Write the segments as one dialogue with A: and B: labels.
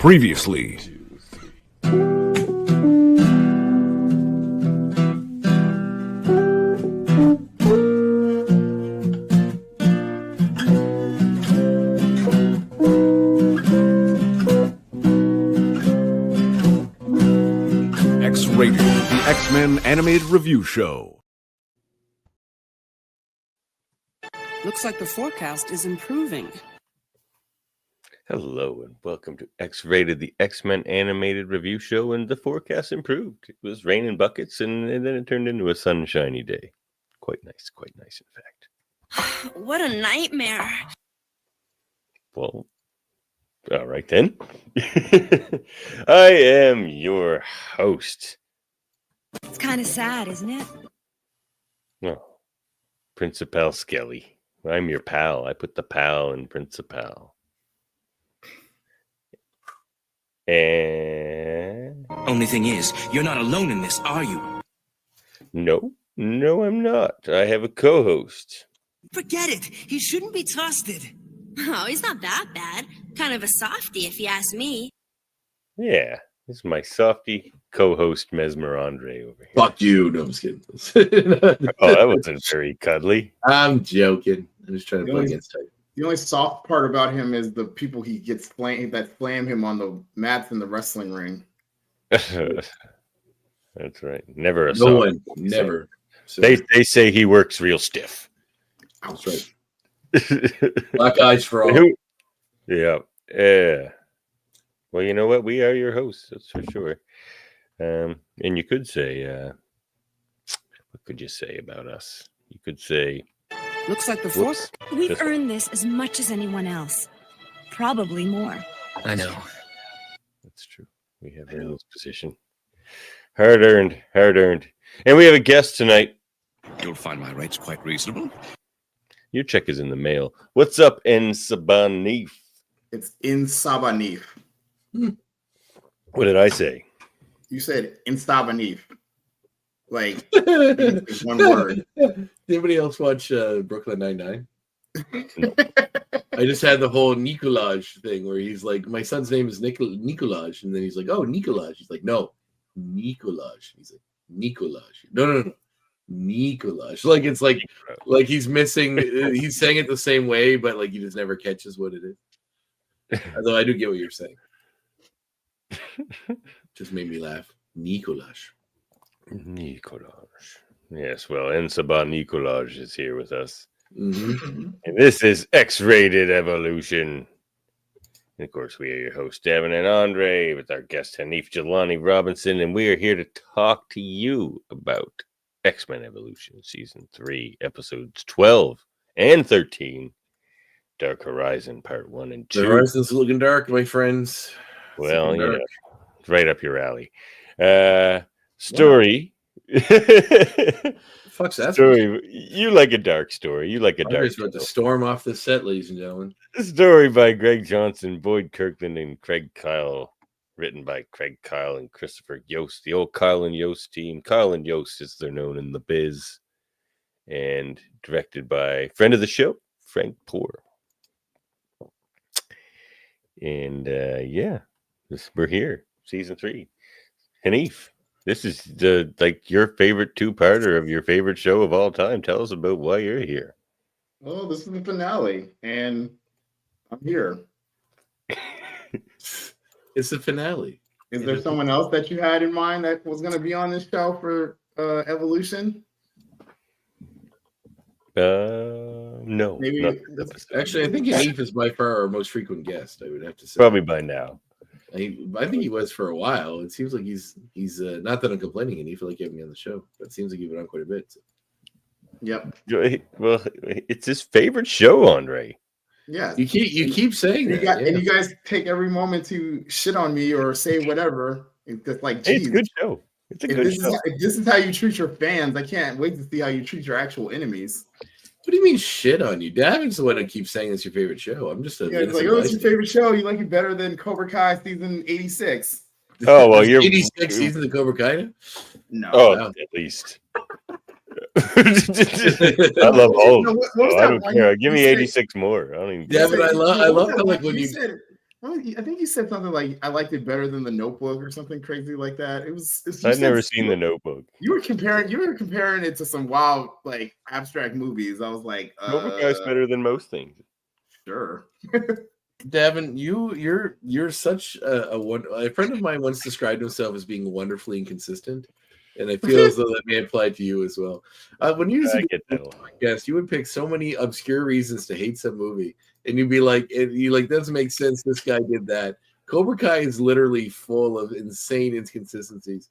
A: Previously. X-Rated, the X-Men animated review show.
B: Looks like the forecast is improving.
C: Hello and welcome to X-Rated, the X-Men animated review show, and the forecast improved. It was raining buckets and then it turned into a sunshiny day. Quite nice in fact.
D: What a nightmare.
C: Well, all right then. I am your host.
D: It's kind of sad, isn't it?
C: Oh, Principal Skelly. I'm your pal. I put the pal in Principal. And
E: only thing is, you're not alone in this, are you?
C: No, I'm not. I have a co-host.
E: Forget it. He shouldn't be trusted.
D: Oh, he's not that bad. Kind of a softie, if you ask me.
C: Yeah, this is my softy co-host Mesmer Andre over here.
F: Fuck you. No, I'm just kidding.
C: Oh, that wasn't very cuddly.
F: I'm joking. I'm just trying to play against type.
G: The only soft part about him is the people he gets that slam him on the mats in the wrestling ring.
C: That's right. Never a
F: no
C: soft.
F: One. Never. So,
C: they say he works real stiff.
F: That's right. Black eyes for all.
C: Yeah. Yeah. Well, you know what? We are your hosts. That's for sure. And you could say, what could you say about us? You could say,
B: Looks like the forecast.
D: We've earned this as much as anyone else. Probably more.
E: I know.
C: That's true. We have earned this position. Hard earned. And we have a guest tonight.
E: You'll find my rates quite reasonable.
C: Your check is in the mail. What's up, in Sabanif?
G: It's in Sabanif.
C: What did I say?
G: You said in Sabanif. Like, it's one word.
F: Did anybody else watch Brooklyn Nine-Nine? I just had the whole Nicolaj thing where he's like, my son's name is Nicolaj. And then he's like, oh, Nicolaj. He's like, no, Nicolaj. He's like, Nicolaj. No. Nicolaj. Like, it's like he's missing, he's saying it the same way, but like he just never catches what it is. Although I do get what you're saying. Just made me laugh. Nicolaj.
C: Yes, well, Ensaban Nicolaj is here with us.
F: Mm-hmm.
C: And this is X-Rated Evolution. And of course, we are your hosts, Devin and Andre, with our guest, Hanif Jelani Robinson, and we are here to talk to you about X-Men Evolution, Season 3, Episodes 12 and 13, Dark Horizon, Part 1 and 2.
F: The horizon's looking dark, my friends.
C: Well, you know, it's right up your alley. Story.
F: Fuck's that?
C: Story. You like a dark story. You like a dark
F: story. About to storm off the set, ladies and gentlemen.
C: Story by Greg Johnson, Boyd Kirkland, and Craig Kyle. Written by Craig Kyle and Christopher Yost. The old Kyle and Yost team. Kyle and Yost, as they're known in the biz. And directed by friend of the show, Frank Poor. And we're here. Season 3. Hanif. This is your favorite two-parter of your favorite show of all time. Tell us about why you're here.
G: Well, this is the finale, and I'm here.
F: It's the finale.
G: Is there someone else that you had in mind that was going to be on this show for Evolution?
C: No.
G: Maybe.
F: Actually, I think Hanif is by far our most frequent guest, I would have to say.
C: Probably by now.
F: I think he was for a while. It seems like he's not that I'm complaining, and he feel like having me on the show, but it seems like you've been on quite a bit. So.
G: Yep.
C: Well, it's his favorite show, Andre.
G: Yeah.
F: You keep saying that.
G: And you guys take every moment to shit on me or say whatever. It's just like, geez,
C: it's a good show. It's a good show.
G: If this is how you treat your fans, I can't wait to see how you treat your actual enemies.
F: What do you mean shit on you? Davin's the one that keeps saying it's your favorite show. I'm just
G: it's like, oh, it's your favorite show. You like it better than Cobra Kai season 86.
C: Oh, well, you're
F: 86 seasons of Cobra Kai?
G: No.
C: Oh, wow. At least. I love all. I don't care. Give me 86 more. I don't even.
F: Yeah, but I love how like when you
G: said I think you said something like I liked it better than the Notebook or something crazy like that.
C: I've never seen the Notebook.
G: You were comparing it to some wild like abstract movies. I was like,
C: Cobra Kai's better than most things.
G: Sure.
F: Davin, you're such a friend of mine once described himself as being wonderfully inconsistent, and I feel as though that may apply to you as well. When you used to do a podcast, you would pick so many obscure reasons to hate some movie, and you'd be like, doesn't make sense. This guy did that. Cobra Kai is literally full of insane inconsistencies.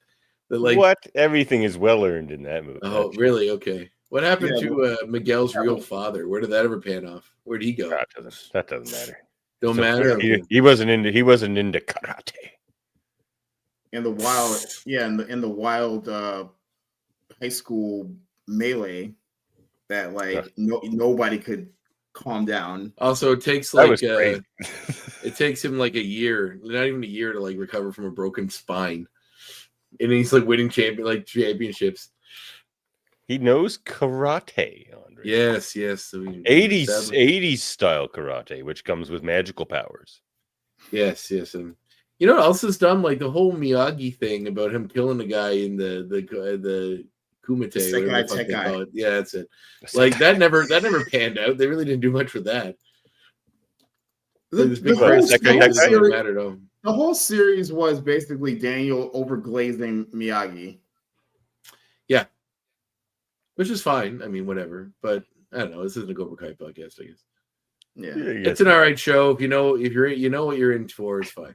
F: That
C: what? Everything is well earned in that movie.
F: Oh, really? Okay. What happened to Miguel's real father? Where did that ever pan off? Where did he go?
C: That doesn't matter.
F: Don't matter. Okay.
C: He wasn't into karate.
G: In the wild, in the wild high school melee that like nobody could calm down.
F: Also, it takes it takes him like a year, not even a year, to like recover from a broken spine, and he's like winning championships.
C: He knows karate, Andre.
F: Yes. So
C: 80s style karate, which comes with magical powers.
F: Yes. And you know what else is dumb? Like the whole Miyagi thing about him killing the guy in the Kumite. Whatever the fuck they call it. Yeah, that's it. Like that never panned out. They really didn't do much with that.
G: The whole series was basically Daniel overglazing Miyagi.
F: Yeah. Which is fine. I mean, whatever. But I don't know. This isn't a Cobra Kai podcast, I guess. Yeah. It's an all right show. If you know what you're in for, it's fine.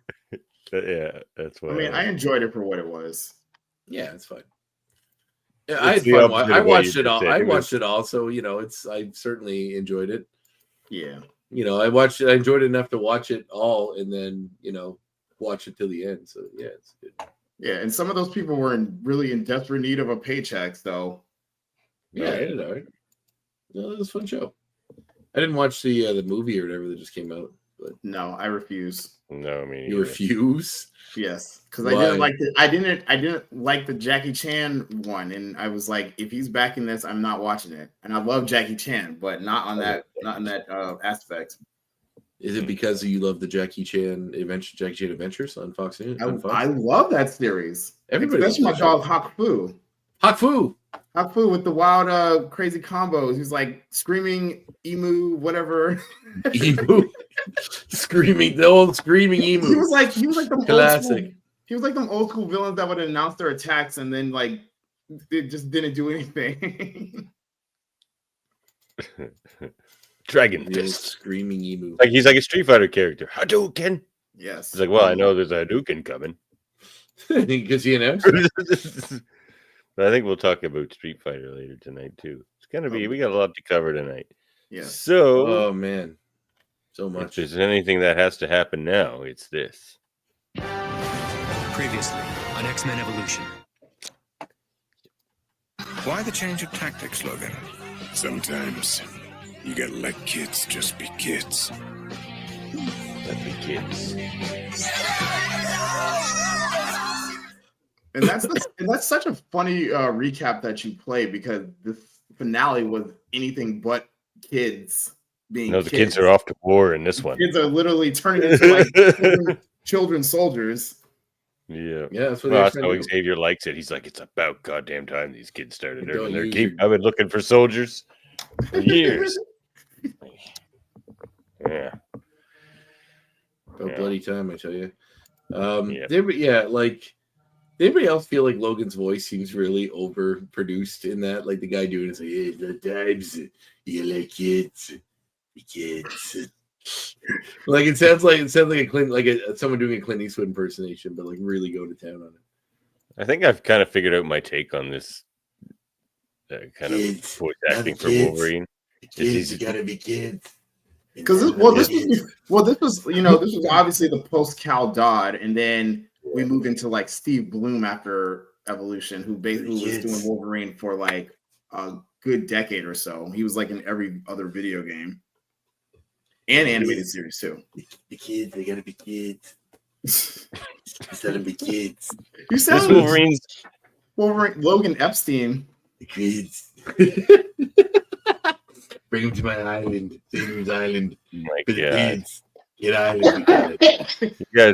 C: Yeah, that's what
G: I mean. I enjoyed it for what it was.
F: Yeah, it's fine. Yeah, I had fun. I watched it all. I watched it all, so I certainly enjoyed it.
G: Yeah.
F: I enjoyed it enough to watch it all and then, watch it till the end. So yeah, it's good.
G: Yeah, and some of those people were really in desperate need of a paycheck, so
F: yeah, I did all right. No, it was a fun show. I didn't watch the movie or whatever that just came out. But
G: no, I refuse.
C: No, I mean
F: you refuse?
G: Yes, because I didn't like the Jackie Chan one, and I was like, if he's back in this, I'm not watching it. And I love Jackie Chan, but not on that aspect.
F: Is it because you love the Jackie Chan Adventures on Fox News?
G: I love that series.
F: Everybody,
G: especially my dog Hawk Fu.
F: Hawk Fu
G: with the wild, crazy combos. He's like screaming emu, whatever.
F: Emu, the old screaming emu.
G: He was like the
F: classic.
G: He was like them old school villains that would announce their attacks and then like it just didn't do anything.
C: Dragon
F: the
C: Fist,
F: screaming emu.
C: Like he's like a Street Fighter character. Hadouken.
G: Yes.
C: He's like, well, I know there's a Hadouken coming.
F: Because he announced.
C: But I think we'll talk about Street Fighter later tonight too. It's gonna be. We got a lot to cover tonight.
G: Yeah.
C: So.
F: Oh man, so much.
C: If there's anything that has to happen now, it's this.
E: Previously on X-Men Evolution. Why the change of tactics, Logan?
H: Sometimes you gotta let kids just be kids.
C: Let be kids.
G: And that's such a funny recap that you play because the finale was anything but kids being.
C: No, the kids are off to war in this one.
G: Kids are literally turning into like children soldiers.
C: Yeah,
F: that's what.
C: That's how Xavier likes it. He's like, it's about goddamn time these kids started earning their keep. I've been looking for soldiers for years. Yeah.
F: About bloody time, I tell you. Anybody else feel like Logan's voice seems really overproduced in that? Like the guy doing it's like, hey, the times you like kids, the kids. Like it sounds like a Clint, someone doing a Clint Eastwood impersonation, but like really go to town on it.
C: I think I've kind of figured out my take on this kind of voice acting for Wolverine.
F: Kids, you gotta be kids.
G: Because this was obviously the post Cal Dodd, and then we move into like Steve Bloom after Evolution, who basically was doing Wolverine for like a good decade or so. He was like in every other video game and animated series too.
F: The kids, they gotta be kids. Let them be kids.
G: You sound Wolverine Logan Epstein.
F: The kids. Bring him to my island. Satan's island.
C: My God.
F: Get out of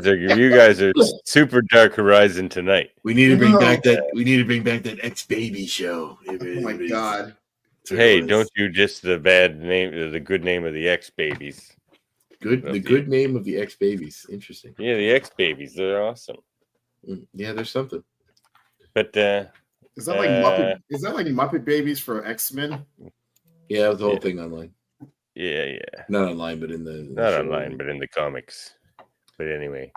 F: here.
C: You guys are super Dark Horizon tonight.
F: We need to bring back that. We need to bring back that X-Baby show.
G: Oh my god!
C: Hey, don't you just the bad name, the good name of the X babies?
F: Good name of the X-Babies. Interesting.
C: Yeah, the X babies. They're awesome.
F: Yeah, there's something.
C: But
G: Is that like Muppet? Is that like Muppet Babies for X-Men?
F: Yeah, it was the whole thing online.
C: Yeah.
F: Not online, but in the
C: Not
F: show.
C: online, but in the comics. But anyway,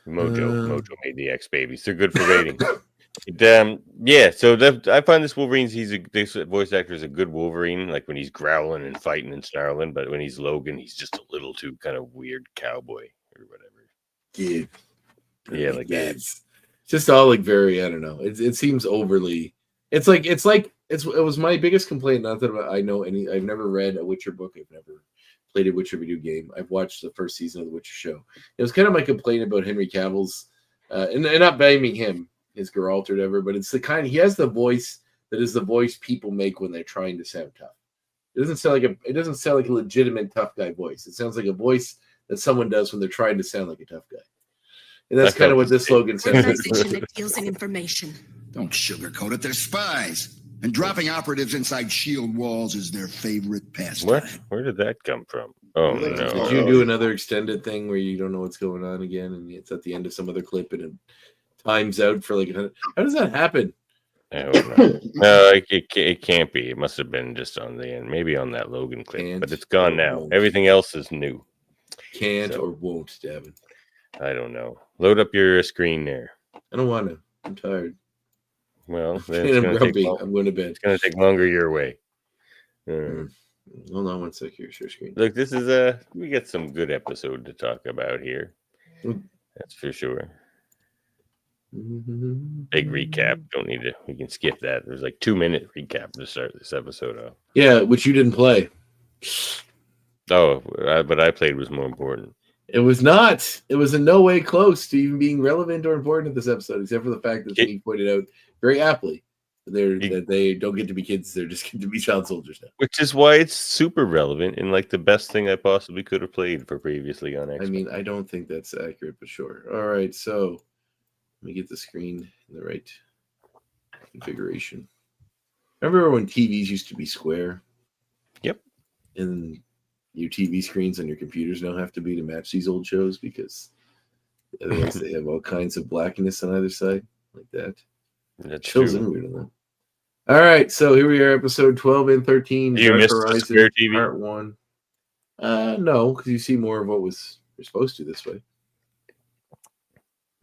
C: Mojo made the X babies. They're good for ratings. Yeah. So I find this Wolverine's this voice actor is a good Wolverine. Like when he's growling and fighting and snarling, but when he's Logan, he's just a little too kind of weird cowboy or whatever. Yeah, like that.
F: It's just all like very. I don't know. It seems overly. It was my biggest complaint. Not that I know any. I've never read a Witcher book. I've never played a Witcher video game. I've watched the first season of the Witcher show. It was kind of my complaint about Henry Cavill's, and not blaming him, his Geralt or whatever, but it's the kind. He has the voice that is the voice people make when they're trying to sound tough. It doesn't sound like a legitimate tough guy voice. It sounds like a voice that someone does when they're trying to sound like a tough guy. And that's kind of what this slogan says.
D: Organization that deals in information.
I: Don't sugarcoat it. They're spies. And dropping operatives inside shield walls is their favorite pastime.
C: What? Where did that come from? Oh, no.
F: Did you do another extended thing where you don't know what's going on again and it's at the end of some other clip and it times out for like how does that happen?
C: No, it can't be. It must have been just on the end. Maybe on that Logan clip. But it's gone now. Everything else is new.
F: Can't or won't, Davin.
C: I don't know. Load up your screen there.
F: I don't want to. I'm tired.
C: Well, then
F: I'm grumpy. I'm going to bed.
C: It's going to take longer your way.
F: Hold on one sec here. Share screen.
C: Look, this is we got some good episode to talk about here. That's for sure. Big recap. Don't need to. We can skip that. There's like 2-minute recap to start this episode off.
F: Yeah, which you didn't play.
C: Oh, but I played was more important.
F: It was not. It was in no way close to even being relevant or important in this episode, except for the fact that he pointed out very aptly that they don't get to be kids; they're just get to be child soldiers now.
C: Which is why it's super relevant and like the best thing I possibly could have played for previously on X.
F: I mean, I don't think that's accurate, but sure. All right, so let me get the screen in the right configuration. Remember when TVs used to be square?
C: Yep.
F: And your TV screens on your computers now have to be to match these old shows because otherwise they have all kinds of blackness on either side like that.
C: That's
F: chills
C: true.
F: in weird on that. All right, so here we are, episode 12 and 13.
C: You
F: Dark
C: missed
F: Horizon,
C: the square TV?
F: Part 1. No, because you see more of what was you're supposed to this way.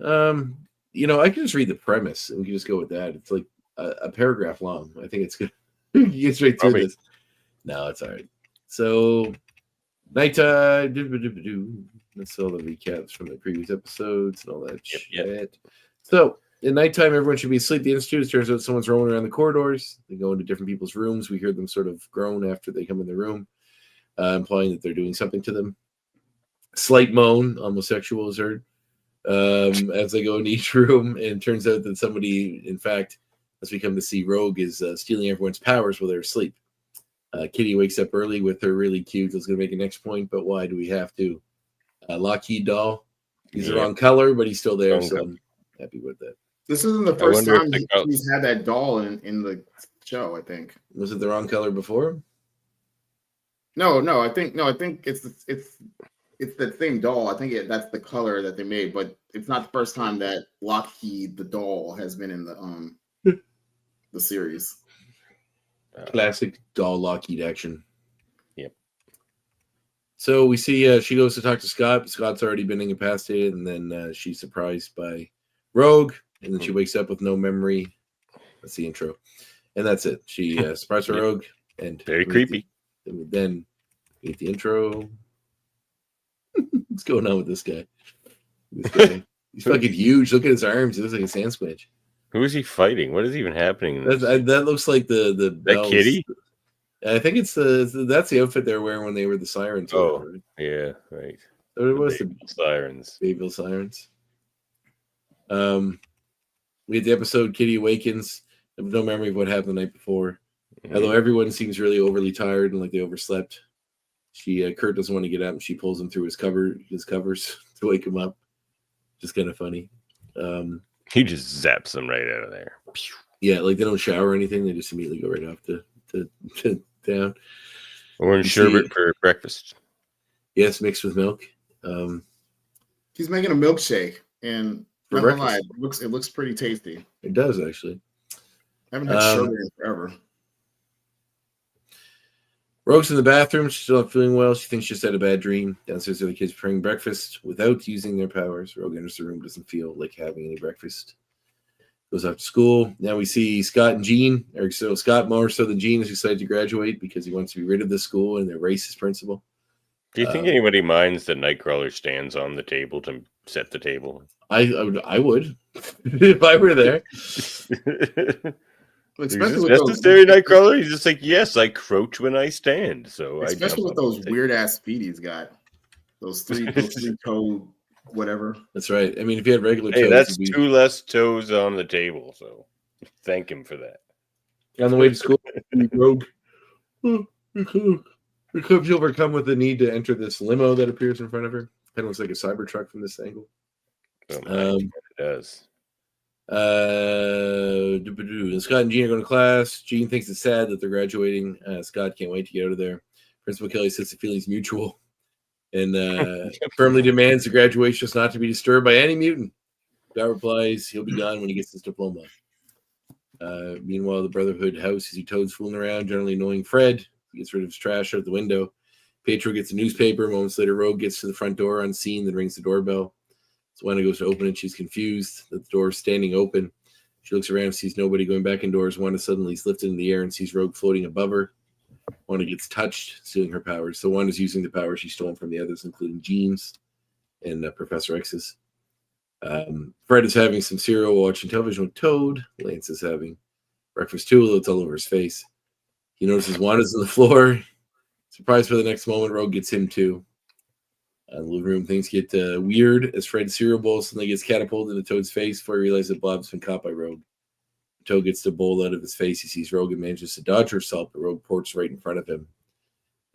F: I can just read the premise and we can just go with that. It's like a paragraph long. I think it's good. You can get straight through this. No, it's all right. So nighttime. That's all the recaps from the previous episodes and all that shit. Yep. So at nighttime, everyone should be asleep. The Institute turns out someone's roaming around the corridors. They go into different people's rooms. We hear them sort of groan after they come in the room, implying that they're doing something to them. Slight moan, homosexual is heard, as they go into each room. And it turns out that somebody, in fact, as we come to see, Rogue is stealing everyone's powers while they're asleep. Kitty wakes up early with her really cute. I was going to make a next point, but why do we have to? Lockheed doll. He's the wrong color, but he's still there, so I'm happy with that.
G: This isn't the first time he's had that doll in the show, I think.
F: Was it the wrong color before?
G: No, I think it's the same doll. I think that's the color that they made, but it's not the first time that Lockheed the doll has been in the series.
F: Classic doll Lockheed action.
C: Yep.
F: So we see she goes to talk to Scott. Scott's already been incapacitated, and then she's surprised by Rogue, and then she wakes up with no memory. That's the intro, and that's it. She surprised by Rogue, and
C: very creepy.
F: Then we get the intro. What's going on with this guy? He's fucking huge. Look at his arms. He looks like a sand squinch.
C: Who is he fighting? What is even happening?
F: That looks like the
C: that kitty.
F: I think it's that's the outfit they were wearing when they were the sirens.
C: Oh,
F: right?
C: yeah, right.
F: So it was the
C: sirens.
F: Bayville sirens. We had the episode. Kitty awakens. I have no memory of what happened the night before. Mm-hmm. Although everyone seems really overly tired and like they overslept. Kurt doesn't want to get up, and she pulls him through his covers to wake him up. Just kind of funny.
C: He just zaps them right out of there.
F: Yeah, like they don't shower or anything; they just immediately go right off to down.
C: Orange sherbet for breakfast.
F: Yes, mixed with milk.
G: He's making a milkshake, and
F: For
G: not gonna lie,
F: breakfast.
G: it looks pretty tasty.
F: It does actually.
G: I haven't had sherbet in forever.
F: Rogue's in the bathroom. She's still not feeling well. She thinks she just had a bad dream. Downstairs, the other kids preparing breakfast without using their powers. Rogue enters the room, doesn't feel like having any breakfast. Goes off to school. Now we see Scott and Jean, or so Scott more so than Jean is excited to graduate because he wants to be rid of the school and the racist principal.
C: Do you think anybody minds that Nightcrawler stands on the table to set the table?
F: I would if I were there.
G: Especially with
C: necessary, Nightcrawler. He's just like, yes, I crouch when I stand. So
G: especially with those weird ass feet he's got, those three toe whatever.
F: That's right. I mean, if you had regular toes,
C: hey, that's 2 less toes on the table. So thank him for that.
F: On the way to school, Rogue becomes overcome with the need to enter this limo that appears in front of her. Kind of looks like a Cybertruck from this angle.
C: It does.
F: Scott and Jean are going to class. Jean thinks it's sad that they're graduating. Scott can't wait to get out of there. Principal Kelly says the feeling's mutual and firmly demands the graduation is not to be disturbed by any mutant. Scott replies he'll be gone when he gets his diploma. Meanwhile, the Brotherhood house, you see Toad's fooling around, generally annoying Fred. He gets rid of his trash out the window. Pietro gets a newspaper. Moments later, Rogue gets to the front door unseen, then rings the doorbell. So Wanda goes to open it. She's confused that the door is standing open. She looks around, sees nobody going back indoors. Wanda suddenly is lifted in the air and sees Rogue floating above her. Wanda gets touched, stealing her powers. So Wanda's using the powers she's stolen from the others, including Jean's and Professor X's. Fred is having some cereal while watching television with Toad. Lance is having breakfast too. It's all over his face. He notices Wanda's on the floor. Surprised for the next moment, Rogue gets him too. In the living room, things get weird as Fred's cereal bowl suddenly gets catapulted into Toad's face before he realizes that Blob's been caught by Rogue. Toad gets the bowl out of his face. He sees Rogue and manages to dodge herself, but Rogue ports right in front of him.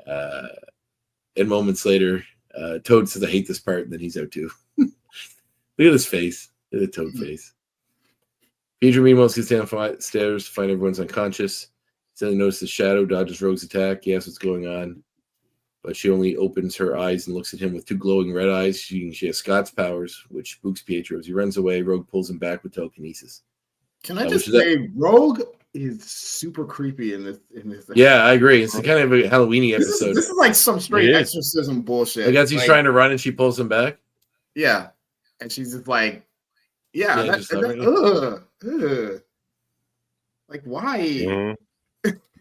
F: And moments later, Toad says, I hate this part, and then he's out too. Look at his face. Look at the Toad face. Pedro, meanwhile, gets downstairs to find everyone's unconscious. Suddenly notices Shadow, dodges Rogue's attack. He asks what's going on. But she only opens her eyes and looks at him with 2 glowing red eyes. She has Scott's powers, which spooks Pietro. As he runs away, Rogue pulls him back with telekinesis.
G: Can I just say, Rogue is super creepy in this.
F: Yeah, I agree. It's kind of a Halloween-y episode.
G: This is like some straight exorcism bullshit.
F: Like as he's trying to run and she pulls him back.
G: Yeah, and she's just like, like why?
C: Mm-hmm.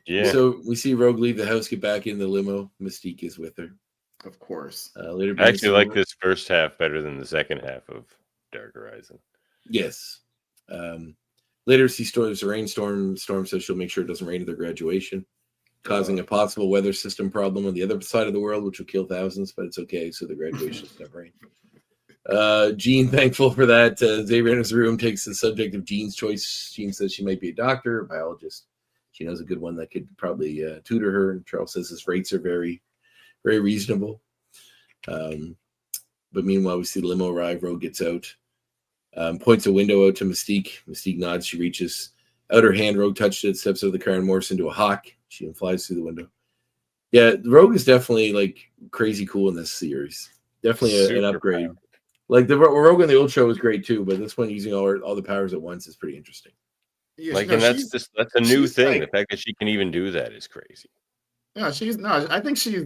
C: Yeah.
F: So we see Rogue leave the house, get back in the limo. Mystique is with her.
G: Of course.
F: Later,
C: I actually like this first half better than the second half of Dark Horizon.
F: Yes. Later, there's a rainstorm. Storm says she'll make sure it doesn't rain at their graduation, causing a possible weather system problem on the other side of the world, which will kill thousands, but it's okay. So the graduation's not rain. Jean, thankful for that. Xavier enters the room, takes the subject of Jean's choice. Jean says she might be a doctor, a biologist. She knows a good one that could probably tutor her. And Charles says his rates are very, very reasonable. But meanwhile, we see the limo arrive. Rogue gets out, points a window out to Mystique. Mystique nods. She reaches out her hand. Rogue touched it, steps out of the car and morphs into a hawk. She flies through the window. Yeah, Rogue is definitely like crazy cool in this series. Definitely an upgrade. Power. Like the Rogue in the old show was great too, but this one using all the powers at once is pretty interesting.
C: Yeah, and that's a new thing. Like, the fact that she can even do that is crazy.
G: Yeah, I think she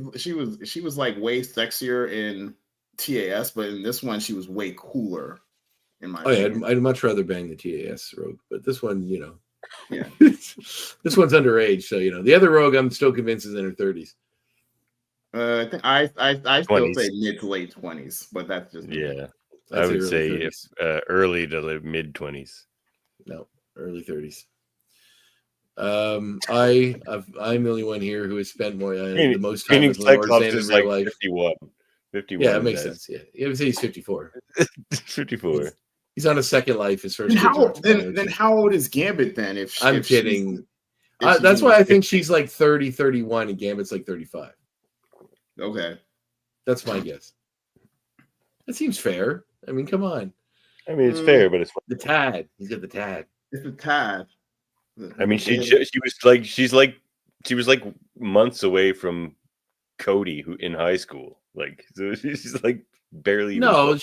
G: was like way sexier in TAS, but in this one she was way cooler. In my opinion.
F: I'd much rather bang the TAS Rogue, but this one,
G: yeah,
F: this one's underage. So the other Rogue, I'm still convinced is in her 30s.
G: I think I still say mid to late 20s, but that's just
C: I would say early to mid 20s.
F: No. Early 30s. I'm the only one here who has spent more the most time with Lord in real life.
C: 51.
F: Yeah, it makes sense. Yeah, I would say he's 54.
C: 54.
F: He's on a second life. His first.
G: Then how old is Gambit then?
F: I'm kidding. That's why I think she's like 30, 31, and Gambit's like 35.
G: Okay.
F: That's my guess. That seems fair. I mean, come on.
C: I mean, it's fair, but it's
F: The tad. He's got the tad.
G: It's a tad.
C: I mean, she was like months away from Cody, who in high school. Like, so she's like barely.
F: No,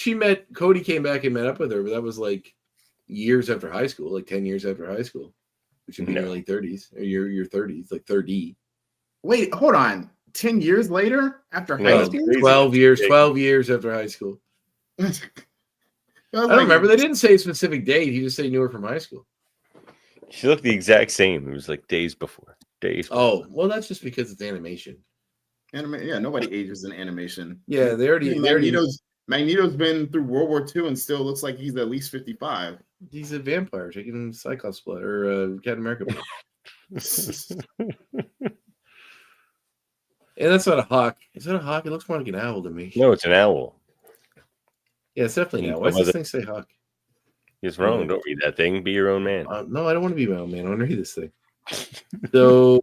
F: Cody came back and met up with her, but that was like years after high school, like 10 years after high school, which would be in your late 30s or your 30s, like 30.
G: Wait, hold on. 10 years later after high school?
F: 12 years after high school. I don't remember. They didn't say a specific date. He just said he knew her from high school.
C: She looked the exact same. It was like days before.
F: Oh, well, that's just because it's animation.
G: Yeah, nobody ages in animation.
F: Yeah,
G: Magneto's been through World War II and still looks like he's at least 55.
F: He's a vampire taking Cyclops blood or Captain America blood. And that's not a hawk. Is that a hawk? It looks more like an owl to me.
C: No, it's an owl.
F: Yeah, it's definitely an owl. Why does this thing say hawk?
C: He's wrong. Don't read that thing. Be your own man.
F: No, I don't want to be my own man. I want to read this thing. So,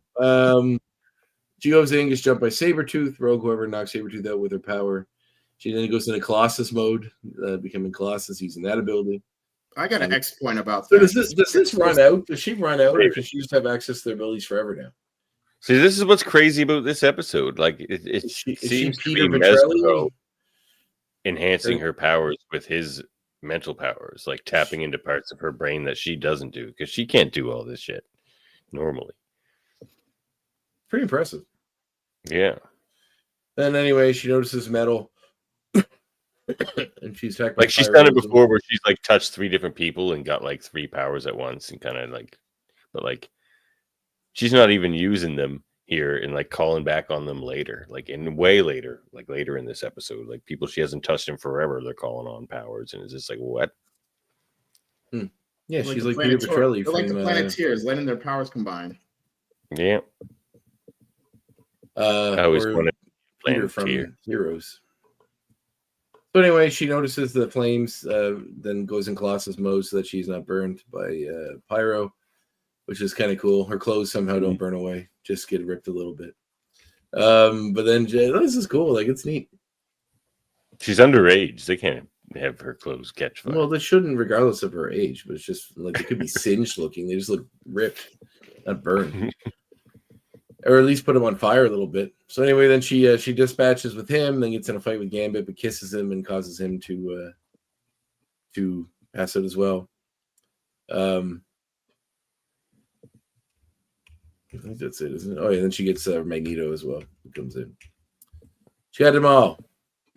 F: Geov's gets jumped by Sabretooth. Rogue, however, knocks Sabretooth out with her power. She then goes into Colossus mode, becoming Colossus, using that ability.
G: I got an X point about
F: that.
G: So
F: does this run out? Does she run out, or does she just have access to their abilities forever now?
C: See, this is what's crazy about this episode. Like, it seems to be Mesmer enhancing her powers with his mental powers, like tapping into parts of her brain that she doesn't do, because she can't do all this shit normally.
F: Pretty impressive.
C: Yeah.
F: Then anyway, she notices metal. And she's attacked
C: like she's done it before where she's like touched 3 different people and got like 3 powers at once and kind of like, but like she's not even using them here and like calling back on them later, like in way later, like later in this episode, like people she hasn't touched in forever, they're calling on powers, and it's just like what?
F: Yeah, she's like Peter Petrelli
G: from like the Planeteers, letting their powers combine.
C: Yeah. I always wanted
F: Peter from Heroes. So anyway, she notices the flames, then goes in Colossus mode so that she's not burned by Pyro, which is kind of cool. Her clothes somehow don't burn away, just get ripped a little bit. But then this is cool. Like, it's neat.
C: She's underage. They can't have her clothes catch fire.
F: Well, they shouldn't, regardless of her age. But it's just like they could be singed looking. They just look ripped, not burned. Or at least put him on fire a little bit. So anyway, then she dispatches with him, then gets in a fight with Gambit, but kisses him and causes him to pass out as well. I think that's it, isn't it? Oh yeah, then she gets Magneto as well, who comes in. She got them all.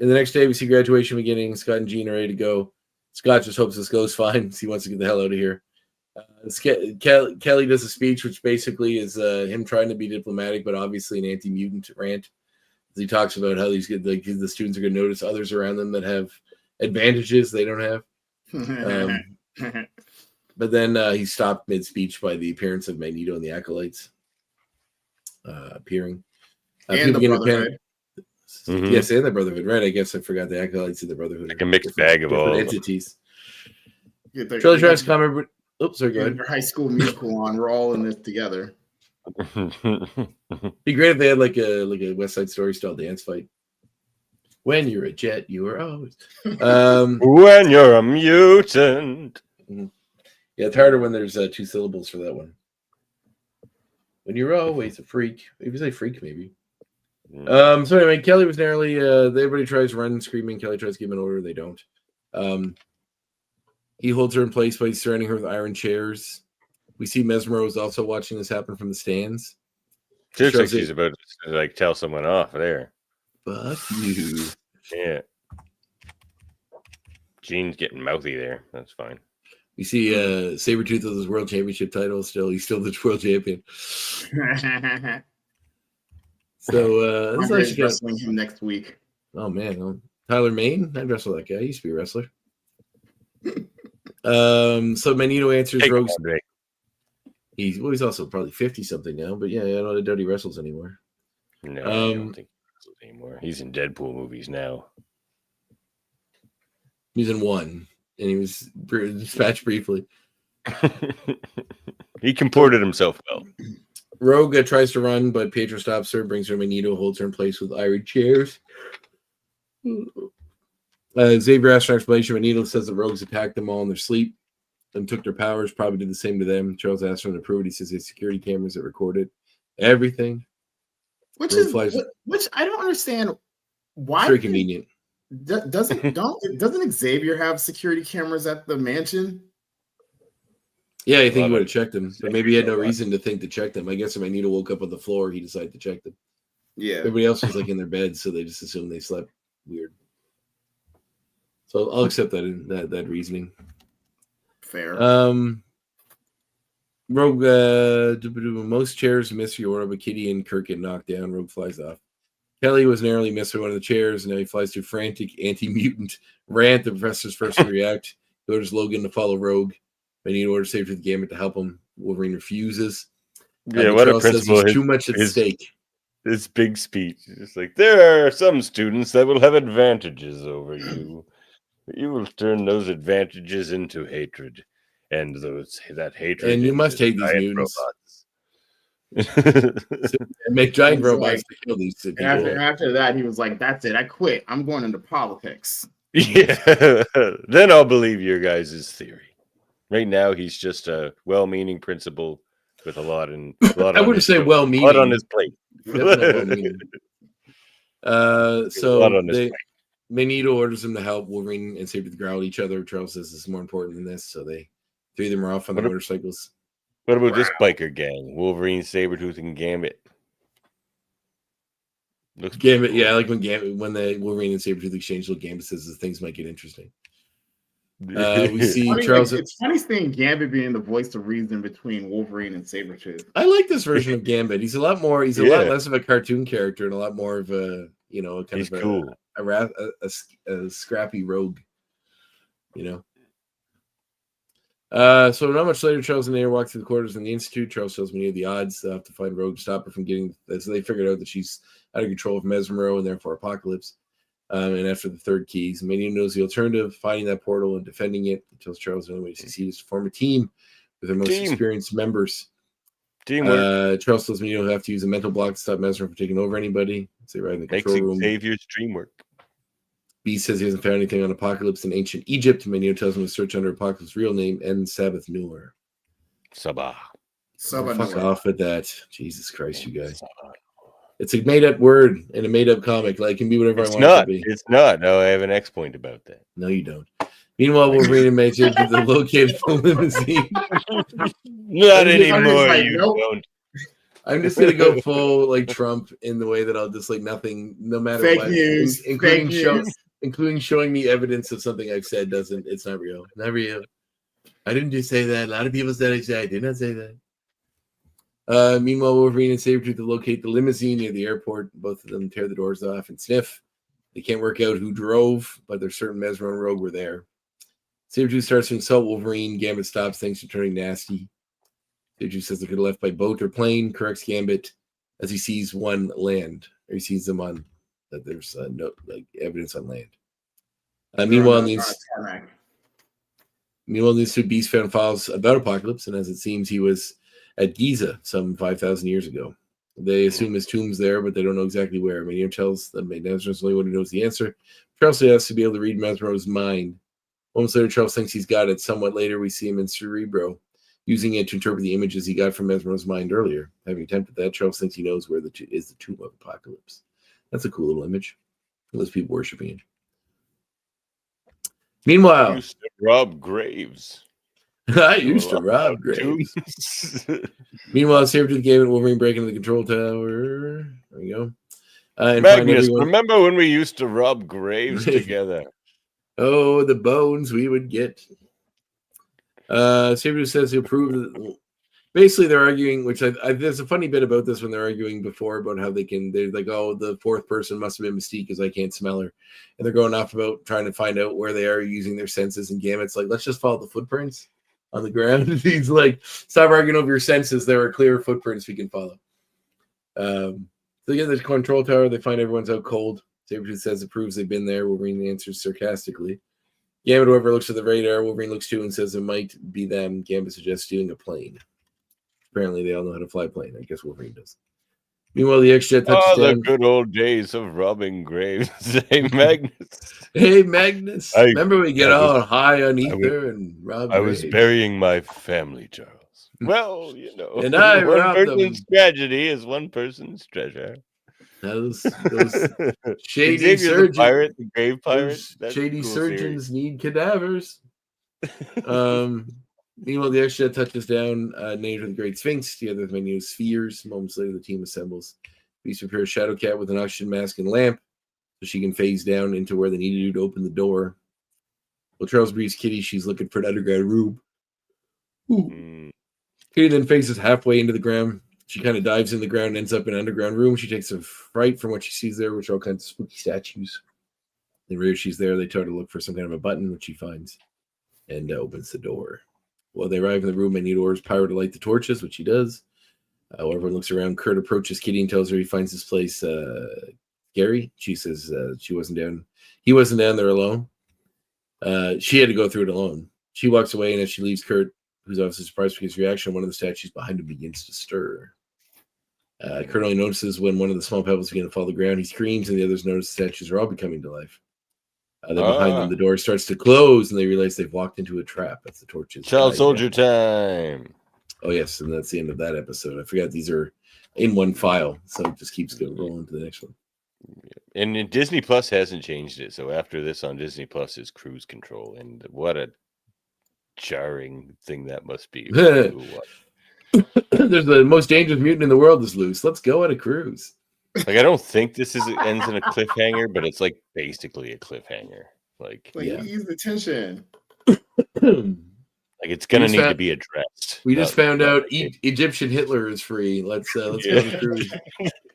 F: And the next day we see graduation beginning. Scott and Jean are ready to go. Scott just hopes this goes fine. He wants to get the hell out of here. Kelly does a speech, which basically is him trying to be diplomatic, but obviously an anti-mutant rant. He talks about how the students are going to notice others around them that have advantages they don't have. But then he's stopped mid-speech by the appearance of Magneto and the Acolytes appearing.
G: And the Brotherhood.
F: Yes, and the Brotherhood. Right, I guess I forgot the Acolytes and the Brotherhood.
C: Like a mixed bag of all
F: entities. Charlie tries to comment. Oops, sorry, go ahead.
G: Your High School Musical on. We're all in this together.
F: Be great if they had like a West Side Story style dance fight. When you're a jet, you are always.
C: When you're a mutant.
F: Yeah, it's harder when there's 2 syllables for that one. When you're always a freak. Maybe say freak, maybe. So anyway, Kelly was narrowly. Everybody tries running, screaming. Kelly tries to give him an order. They don't. He holds her in place by surrounding her with iron chairs. We see Mesmer was also watching this happen from the stands.
C: She looks like she's about to like tell someone off there.
F: Fuck you.
C: Yeah. Gene's getting mouthy there. That's fine.
F: We see Sabretooth with his world championship title still. He's still the world champion. So this is actually
G: wrestling him next week.
F: Oh man, Tyler Maine. I'd wrestle that guy. He used to be a wrestler. So Magneto answers Rogue's. He's also probably 50 something now, but yeah, I don't doubt he wrestles anymore.
C: No, I don't think he wrestles anymore. He's in Deadpool movies now.
F: He's in one, and he was dispatched briefly.
C: He comported himself well.
F: Rogue tries to run, but Pietro stops her, brings her Magneto, holds her in place with iron chairs. Xavier asks for an explanation. Magneto says that Rogues attacked them all in their sleep and took their powers, probably did the same to them. Charles asks him to prove it. He says he has security cameras that recorded everything.
G: Which I don't understand. Why?
F: It's very convenient.
G: Doesn't Xavier have security cameras at the mansion?
F: Yeah, I think he would have checked them, but maybe he had no reason to think to check them. I guess if Magneto woke up on the floor, he decided to check them.
G: Yeah.
F: Everybody else was like in their beds, so they just assumed they slept weird. So I'll accept that reasoning.
G: Fair.
F: Rogue, most chairs miss your order, but Kitty and Kirk get knocked down. Rogue flies off. Kelly was narrowly missed by one of the chairs, and now he flies to frantic anti-mutant rant. The professor's first to react. He orders Logan to follow Rogue. Magneto orders Saber the Gambit to help him. Wolverine refuses.
C: Yeah, what a principle.
F: Too much at stake.
C: His big speech. It's like, there are some students that will have advantages over you. But you will turn those advantages into hatred. And that hatred.
F: And you must hate these mutants. And make giant robots to kill these people.
G: After that, he was like, that's it. I quit. I'm going into politics.
C: Yeah. Then I'll believe your guys' theory. Right now, he's just a well-meaning principal with a lot
F: I wouldn't say well-meaning.
C: A lot on his plate.
F: Magneto orders him to help. Wolverine and Saber growl at each other. Charles says this is more important than this, so three of them are off on the motorcycles.
C: What about this biker gang? Wolverine, Sabretooth, and Gambit.
F: Looks Gambit, cool. Yeah, I like when the Wolverine and Sabretooth exchange little Gambit says that things might get interesting. We see Charles.
G: It's funny seeing Gambit being the voice of reason between Wolverine and Sabretooth.
F: I like this version of Gambit. He's a lot less of a cartoon character and a lot more of a,
C: cool.
F: a scrappy rogue, So not much later, Charles and Nair walk through the quarters in the Institute. Charles tells Magneto the odds. They'll have to find Rogue to stop her from getting. So they figured out that she's out of control of Mesmero and therefore Apocalypse. And after the third keys, Magneto knows the alternative, finding that portal and defending it. He tells Charles the only way to succeed is to form a team with their most experienced members.
C: Teamwork.
F: Charles tells Magneto he'll have to use a mental block to stop Mesmero from taking over anybody. So they ride in the control room.
C: Xavier's dream work.
F: Beast says he hasn't found anything on Apocalypse in ancient Egypt. Magneto tells him to search under Apocalypse's real name and Sabbath Noor.
C: Sabah.
F: Fuck off with that. Jesus Christ, you guys. It's a made-up word in a made-up comic. Like, it can be whatever I want it to be.
C: It's not. No, I have an X point about that.
F: No, you don't. Meanwhile, Wolverine and Magic to the located limousine.
C: Not anymore, you don't.
F: I'm just gonna go full like Trump in the way that I'll just like nothing, no matter
G: fake
F: what,
G: news,
F: including showing me evidence of something I've said. It's not real. Not real. I didn't just say that. A lot of people said I did not say that. Meanwhile, Wolverine and Sabretooth locate the limousine near the airport. Both of them tear the doors off and sniff. They can't work out who drove, but there's certain Mesmero and Rogue were there. Sabretooth starts to insult Wolverine. Gambit stops, things are turning nasty. Sabretooth says they could have left by boat or plane. Corrects Gambit as he sees one land, or he sees them on that there's no evidence on land. Meanwhile, these two beasts found files about Apocalypse, and as it seems, he was at Giza some 5,000 years ago. They assume his tomb's there, but they don't know exactly where. Magneto tells them Mesmero's the only one who knows the answer. Charles has to be able to read Mesmero's mind. Moments later, Charles thinks he's got it. Somewhat later, we see him in Cerebro, using it to interpret the images he got from Mesmero's mind earlier. Having attempted that, Charles thinks he knows where is the tomb of Apocalypse. That's a cool little image. Those people worshiping it. Meanwhile,
C: I used to rob graves.
F: I used to rob graves. Meanwhile, Sabretooth gave it Wolverine break into the control tower. There we go.
C: Magnus, remember when we used to rob graves together?
F: Oh, the bones we would get. Sabretooth says he'll prove that. Basically, they're arguing, which there's a funny bit about this when they're arguing before about how they're like, oh, the fourth person must have been Mystique because I can't smell her. And they're going off about trying to find out where they are using their senses. And Gambit's like, let's just follow the footprints on the ground. He's like, stop arguing over your senses. There are clear footprints we can follow. So they get the control tower. They find everyone's out cold. Sabretooth says it proves they've been there. Wolverine answers sarcastically. Gambit, whoever looks at the radar, Wolverine looks too and says it might be them. Gambit suggests stealing a plane. Apparently, they all know how to fly a plane. I guess Wolverine does. Meanwhile, the X-Jet touches
C: Oh, the
F: down.
C: good old days of robbing graves. Hey, Magnus.
F: Hey, Magnus. Remember we get all high on ether and rob
C: I was
F: graves?
C: burying my family, Charles. Well, you know,
F: And I
C: one
F: robbed
C: person's tragedy is one person's treasure.
F: Those shady
C: Xavier's
F: surgeons,
C: the pirate, the grave pirate.
F: those
C: That's
F: shady
C: a cool
F: surgeons need cadavers. Meanwhile, the X-Jet touches down, named the Great Sphinx, together with many spheres. Moments later, the team assembles. Beast prepares Shadowcat with an oxygen mask and lamp so she can phase down into where they need to open the door. Well, Charles briefs Kitty. She's looking for an underground room. Kitty then faces halfway into the ground. She kind of dives in the ground and ends up in an underground room. She takes a fright from what she sees there, which are all kinds of spooky statues. The rear she's there, they tell her to look for some kind of a button, which she finds, and opens the door. While they arrive in the room, Magneto orders Pyro to light the torches, which he does. While everyone looks around, Kurt approaches Kitty and tells her he finds this place scary. She says he wasn't down there alone. She had to go through it alone. She walks away, and as she leaves, Kurt, who's obviously surprised by his reaction, one of the statues behind him begins to stir. Kurt only notices when one of the small pebbles begin to fall to the ground. He screams, and the others notice the statues are all becoming to life. Then behind them, the door starts to close, and they realize they've walked into a trap. That's the torches.
C: Child soldier time.
F: Oh, yes, and that's the end of that episode. I forgot these are in one file, so it just keeps going rolling to the next one.
C: And Disney Plus hasn't changed it, so after this on Disney Plus is Cruise Control, and what a jarring thing that must be.
F: There's the most dangerous mutant in the world is loose. Let's go on a cruise.
C: Like, I don't think this ends in a cliffhanger, but it's like basically a cliffhanger. Like
G: ease the tension.
C: Like it's gonna need to be addressed.
F: We just found out Egyptian Hitler is free. Let's go on a cruise.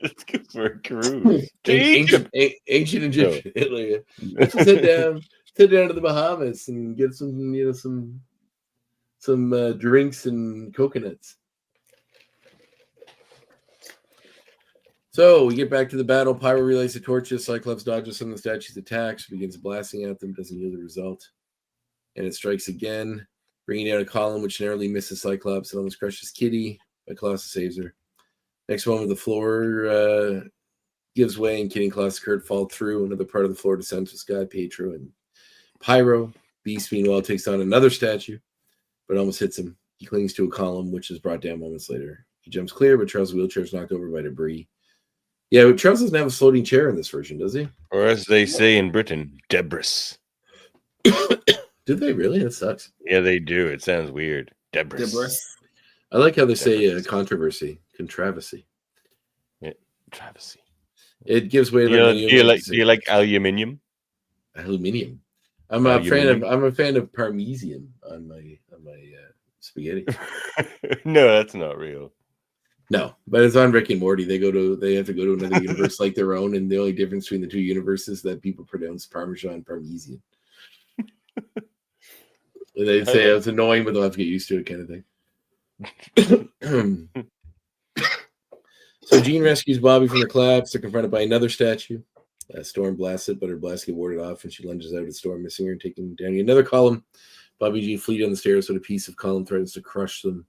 C: Let's go for a cruise.
F: Ancient Egyptian Hitler. Let's just head down to the Bahamas and get some drinks and coconuts. So we get back to the battle. Pyro relays the torches. Cyclops dodges some of the statues' attacks, begins blasting at them, doesn't yield a result. And it strikes again, bringing out a column which narrowly misses Cyclops and almost crushes Kitty, but Colossus saves her. Next moment, the floor gives way, and Kitty and Colossus Kurt fall through. Another part of the floor descends with Sky, Pietro, and Pyro. Beast, meanwhile, takes on another statue, but almost hits him. He clings to a column, which is brought down moments later. He jumps clear, but Charles' wheelchair is knocked over by debris. Yeah, but Charles doesn't have a floating chair in this version, does he?
C: Or as they say in Britain, Debris.
F: Did they really? That sucks.
C: Yeah, they do. It sounds weird. Debris.
F: I like how they say controversy, controversy.
C: Yeah, controversy.
F: It gives way to
C: do you like aluminium?
F: Aluminium. I'm a fan of parmesan on my spaghetti.
C: No, that's not real.
F: No, but it's on Rick and Morty. They have to go to another universe like their own, and the only difference between the two universes is that people pronounce parmesan. They say it's annoying, but they'll have to get used to it, kind of thing. So Jean rescues Bobby from the collapse. They're confronted by another statue. Storm blasts it, but her blast gets warded off, and she lunges out at Storm, missing her and taking down another column. Bobby and Jean flee down the stairs, but a piece of column threatens to crush them.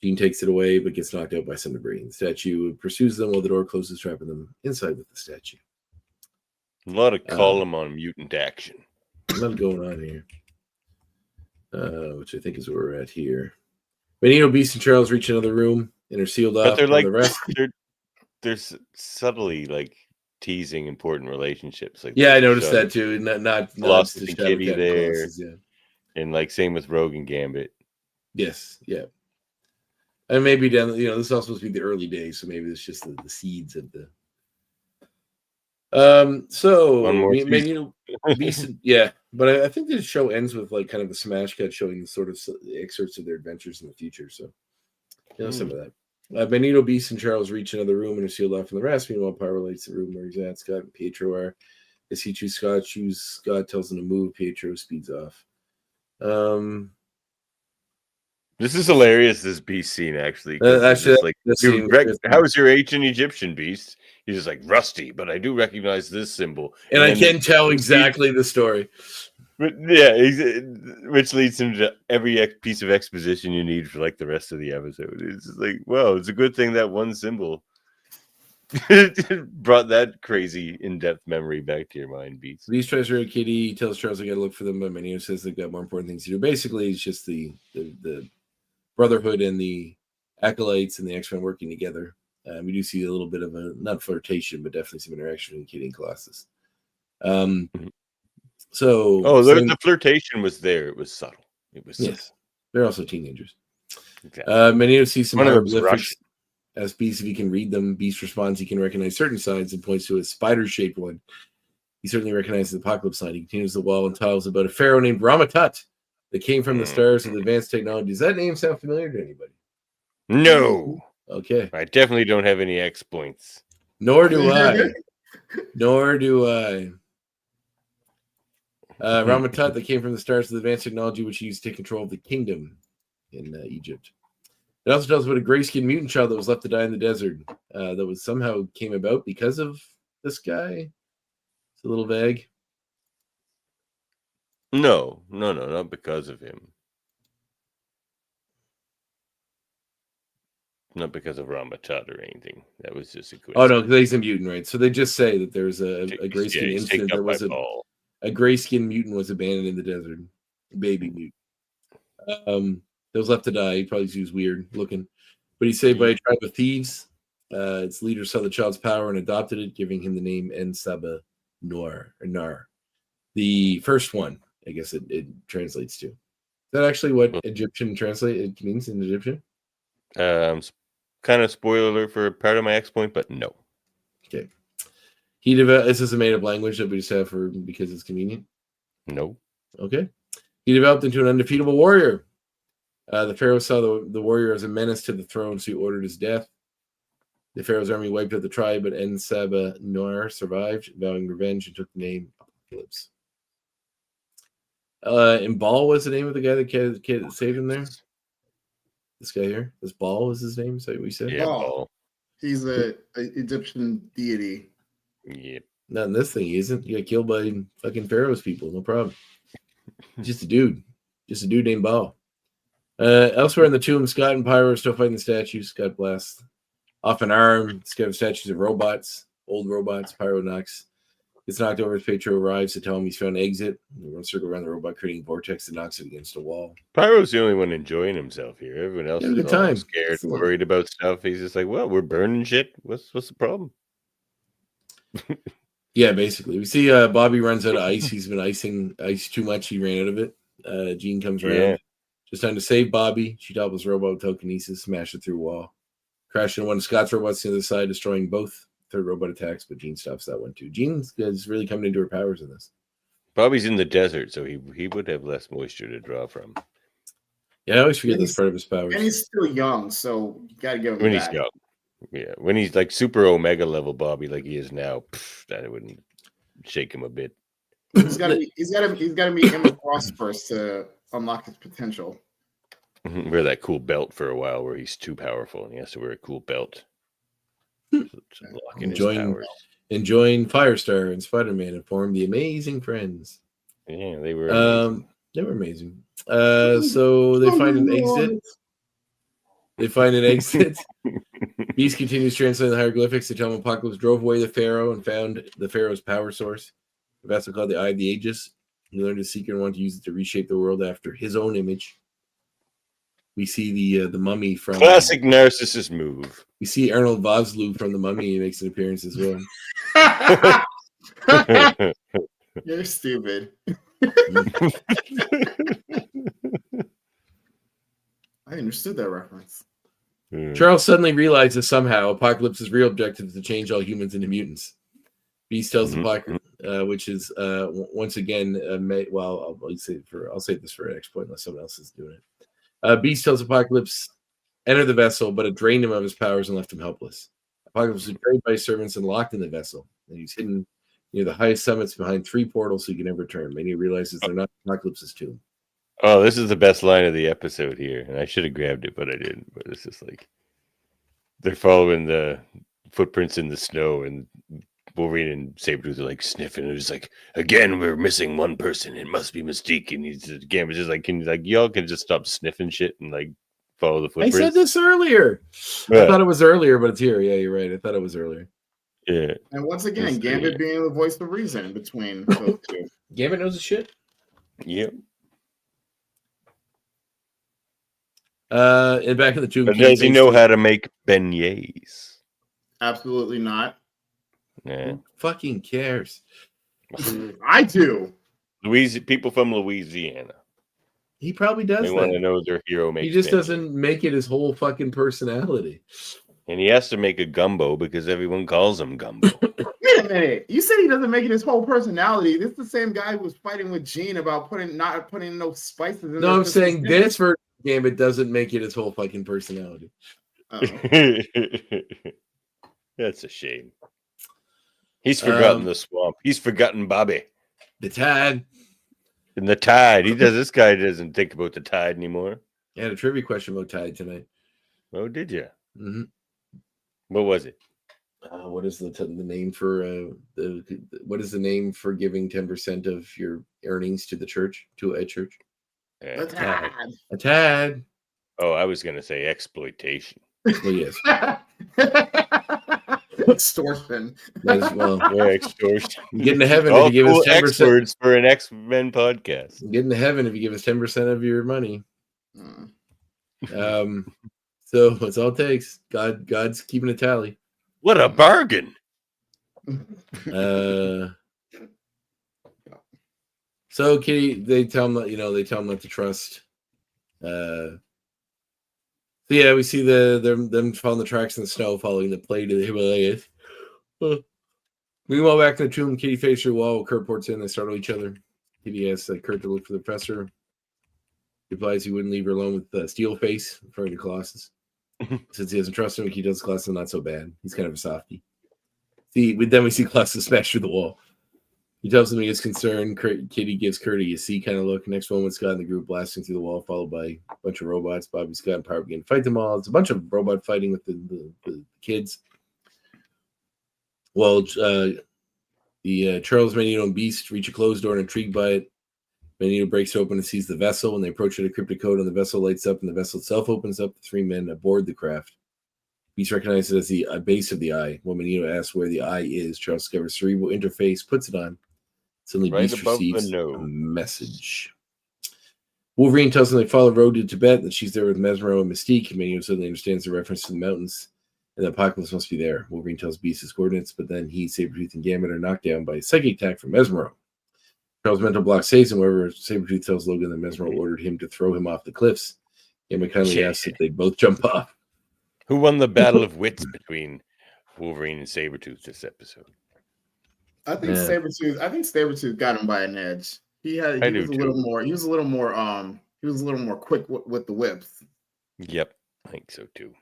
F: Jean takes it away, but gets knocked out by some debris. The statue pursues them while the door closes, trapping them inside with the statue.
C: A lot of column on mutant action.
F: A lot going on here. Which I think is where we're at here. Magneto, Beast, and Charles reach another room and are sealed off.
C: But they're like
F: the rest.
C: They're subtly like teasing important relationships. Like
F: I noticed that too. Not
C: Lost
F: to
C: and Kitty there,
F: yeah.
C: And like same with Rogue and Gambit.
F: Yes, yeah. And maybe down, this is all supposed to be the early days, so maybe it's just the seeds of the. Magneto, Beast, yeah, but I think the show ends with like kind of a smash cut showing sort of excerpts of their adventures in the future. So, some of that. Magneto, Beast, and Charles reach another room and are sealed off from the rest. Meanwhile, Pyro lights the room where he's at. Scott and Pietro are. As he chooses Scott tells him to move. Pietro speeds off.
C: This is hilarious. This Beast scene actually. How is your ancient Egyptian, Beast? He's just like rusty, but I do recognize this symbol.
F: And I can tell exactly the story.
C: But yeah, which leads him to every piece of exposition you need for like the rest of the episode. It's just like, well, it's a good thing that one symbol brought that crazy in-depth memory back to your mind, Beats.
F: Beast tries to hurt Kitty. He tells Charles I got to look for them, but Magneto says they've got more important things to do. Basically, it's just the Brotherhood and the Acolytes and the X-Men working together. We do see a little bit of a, not flirtation, but definitely some interaction between Kitty and Colossus. So,
C: the flirtation was there. It was subtle. It was subtle.
F: Yes. They're also teenagers.
C: Exactly.
F: Magneto sees some
C: One of them's
F: hieroglyphics.
C: Russian.
F: Asks Beast if he can read them. Beast responds he can recognize certain signs and points to a spider-shaped one. He certainly recognizes the apocalypse sign. He continues the wall and tells about a pharaoh named Ramatut that came from the stars with advanced technology. Does that name sound familiar to anybody?
C: No.
F: Okay.
C: I definitely don't have any X points.
F: Nor do I. Ramatut that came from the stars with advanced technology which he used to take control of the kingdom in Egypt. It also tells about a gray-skinned mutant child that was left to die in the desert that was somehow came about because of this guy. It's a little vague.
C: No, not because of him. Not because of Ramatut or anything. That was just a coincidence.
F: Oh no, because he's a mutant, right? So they just say that there's a gray-skinned
C: he's
F: incident.
C: taken
F: There
C: up
F: was
C: by Paul.
F: a gray-skinned mutant was abandoned in the desert. A baby mutant. That was left to die. He probably was weird looking. But he's saved by a tribe of thieves. Its leader saw the child's power and adopted it, giving him the name En Saba Noir, or Nar. The first one, I guess it translates to. Is that actually what Egyptian it means in Egyptian?
C: Kind of spoiler alert for part of my X point, but no.
F: Okay. This is a made-up language that we just have because it's convenient.
C: No.
F: Okay. He developed into an undefeatable warrior. The pharaoh saw the warrior as a menace to the throne, so he ordered his death. The pharaoh's army wiped out the tribe, but En Saba Noir survived, vowing revenge, and took the name Apocalypse. And Baal was the name of the guy that saved him there. This guy here, this Baal was his name. Is that what we said?
C: Yeah, Baal.
G: He's a Egyptian deity.
C: Yep.
F: Not in this thing. He isn't. He got killed by fucking Pharaoh's people. No problem. Just a dude named Baal. Elsewhere in the tomb, Scott and Pyro are still fighting the statues. Scott blasts off an arm. Scott statues of robots, old robots. Pyro gets knocked over as Petro arrives to tell him he's found an exit. He runs circle around the robot, creating a vortex and knocks it against a wall.
C: Pyro's the only one enjoying himself here. Everyone else is
F: good time.
C: Scared, worried about stuff. He's just like, well, we're burning shit. What's the problem?
F: Yeah, basically. We see Bobby runs out of ice. He's been icing ice too much. He ran out of it. Jean comes around.
C: Yeah.
F: Just time to save Bobby. She topples the robot with telekinesis, smash it through a wall. Crash into one of Scott's robots on the other side, destroying both. Third robot attacks, but Jean stops that one too. Jean is really coming into her powers in this.
C: Bobby's in the desert, so he would have less moisture to draw from.
F: Yeah, I always forget this part of his powers.
G: And he's still young, so you gotta give him
C: When
G: that.
C: he's young. Yeah, when he's like super Omega level Bobby like he is now, that wouldn't shake him a bit.
G: He's gotta meet Emma Frost first to unlock his potential.
C: Wear that cool belt for a while where he's too powerful and he has to wear a cool belt.
F: Enjoying Firestar and Spider-Man and formed the Amazing Friends.
C: Yeah, they were amazing.
F: They were amazing. So they find an exit. Beast continues translating the hieroglyphics to tell him Apocalypse drove away the Pharaoh and found the Pharaoh's power source, a vessel called the Eye of the Aegis. He learned his secret and wanted to use it to reshape the world after his own image. We see the mummy from
C: classic narcissist move.
F: We see Arnold Vosloo from the Mummy. He makes an appearance as well.
G: You're stupid. I understood that reference.
F: Charles suddenly realizes somehow Apocalypse's real objective is to change all humans into mutants. Beast tells Apocalypse, which is once again, I'll save this for an next point unless someone else is doing it. Beast tells Apocalypse, enter the vessel, but it drained him of his powers and left him helpless. Apocalypse was buried by his servants and locked in the vessel, and he's hidden near the highest summits behind 3 portals so he can never return. Then he realizes they're not Apocalypse's tomb.
C: Oh, this is the best line of the episode here, and I should have grabbed it, but I didn't. But it's just like they're following the footprints in the snow, and Wolverine and Sabretooth are like sniffing. And it's like, again, we're missing one person. It must be Mystique. And Gambit's just like, y'all can just stop sniffing shit and like follow the footprints.
F: I said this earlier.
C: Yeah.
F: I thought it was earlier, but it's here. Yeah, you're right. I thought it was earlier.
C: Yeah.
G: And once again, Gambit being the voice of reason between those two.
F: Gambit knows his shit.
C: Yep.
F: And back in the tomb.
C: But does he know how to make beignets?
G: Absolutely not.
C: Yeah.
F: Who fucking cares?
G: I do.
C: People from Louisiana.
F: He probably does.
C: They want to know their hero makes.
F: He just
C: beignets.
F: doesn't make it his whole fucking personality.
C: And he has to make a gumbo because everyone calls him gumbo.
G: Wait a minute. You said he doesn't make it his whole personality. This is the same guy who was fighting with Gene about not putting no spices in.
F: No, I'm saying this version of Gambit doesn't make it his whole fucking personality.
C: That's a shame. He's forgotten the swamp. He's forgotten Bobby.
F: The tide.
C: And the tide. This guy doesn't think about the tide anymore.
F: I had a trivia question about tide tonight.
C: Oh, did you?
F: Mm-hmm.
C: What was it?
F: What is the name for what is the name for giving 10% of your earnings to the church, to a church?
G: A tad.
F: A tad.
C: Oh, I was gonna say exploitation.
F: Well, yes.
G: Extortion.
C: Yeah, extortion.
F: Getting to heaven if you give us 10%.
C: Experts for an X-Men podcast.
F: Getting to heaven if you give us 10% of your money. So that's all it takes. God's keeping a tally.
C: What a bargain!
F: So Kitty, they tell him not to trust. So yeah, we see them following the tracks in the snow, following the play to the Himalayas. Meanwhile, back in the tomb, Kitty faces her wall. Kurt ports in. They startle each other. Kitty asks Kurt to look for the professor. He replies he wouldn't leave her alone with Steelface, referring to Colossus. Since he doesn't trust him, he tells Colossus not so bad. He's kind of a softie. Then we see Colossus smash through the wall. He tells him he is concerned. Kitty gives Kurt a you see kind of look. Next moment, Scott and the group blasting through the wall, followed by a bunch of robots. Bobby, Scott, and Power begin to fight them all. It's a bunch of robot fighting with the kids. Well, the Charles, Magneto, and Beast reach a closed door and intrigued by it. Magneto breaks it open and sees the vessel. When they approach it, a cryptic code on the vessel lights up, and the vessel itself opens up. The three men aboard the craft. Beast recognizes it as the base of the eye. When Magneto asks where the eye is, Charles discovers cerebral interface, puts it on. Suddenly,
C: Right
F: Beast
C: above
F: receives
C: the nose.
F: a message. Wolverine tells them they follow road to Tibet, that she's there with Mesmero and Mystique. Magneto suddenly understands the reference to the mountains, and the apocalypse must be there. Wolverine tells Beast his coordinates, but then he, Sabretooth, and Gambit are knocked down by a psychic attack from Mesmero. Charles' mental block saves him, however, Sabretooth tells Logan that Mesmero ordered him to throw him off the cliffs. Gambit kindly asks if they both jump off.
C: Who won the battle of wits between Wolverine and Sabretooth this episode?
G: I think Sabretooth got him by an edge. He was a little more quick with the whips.
C: Yep, I think so too.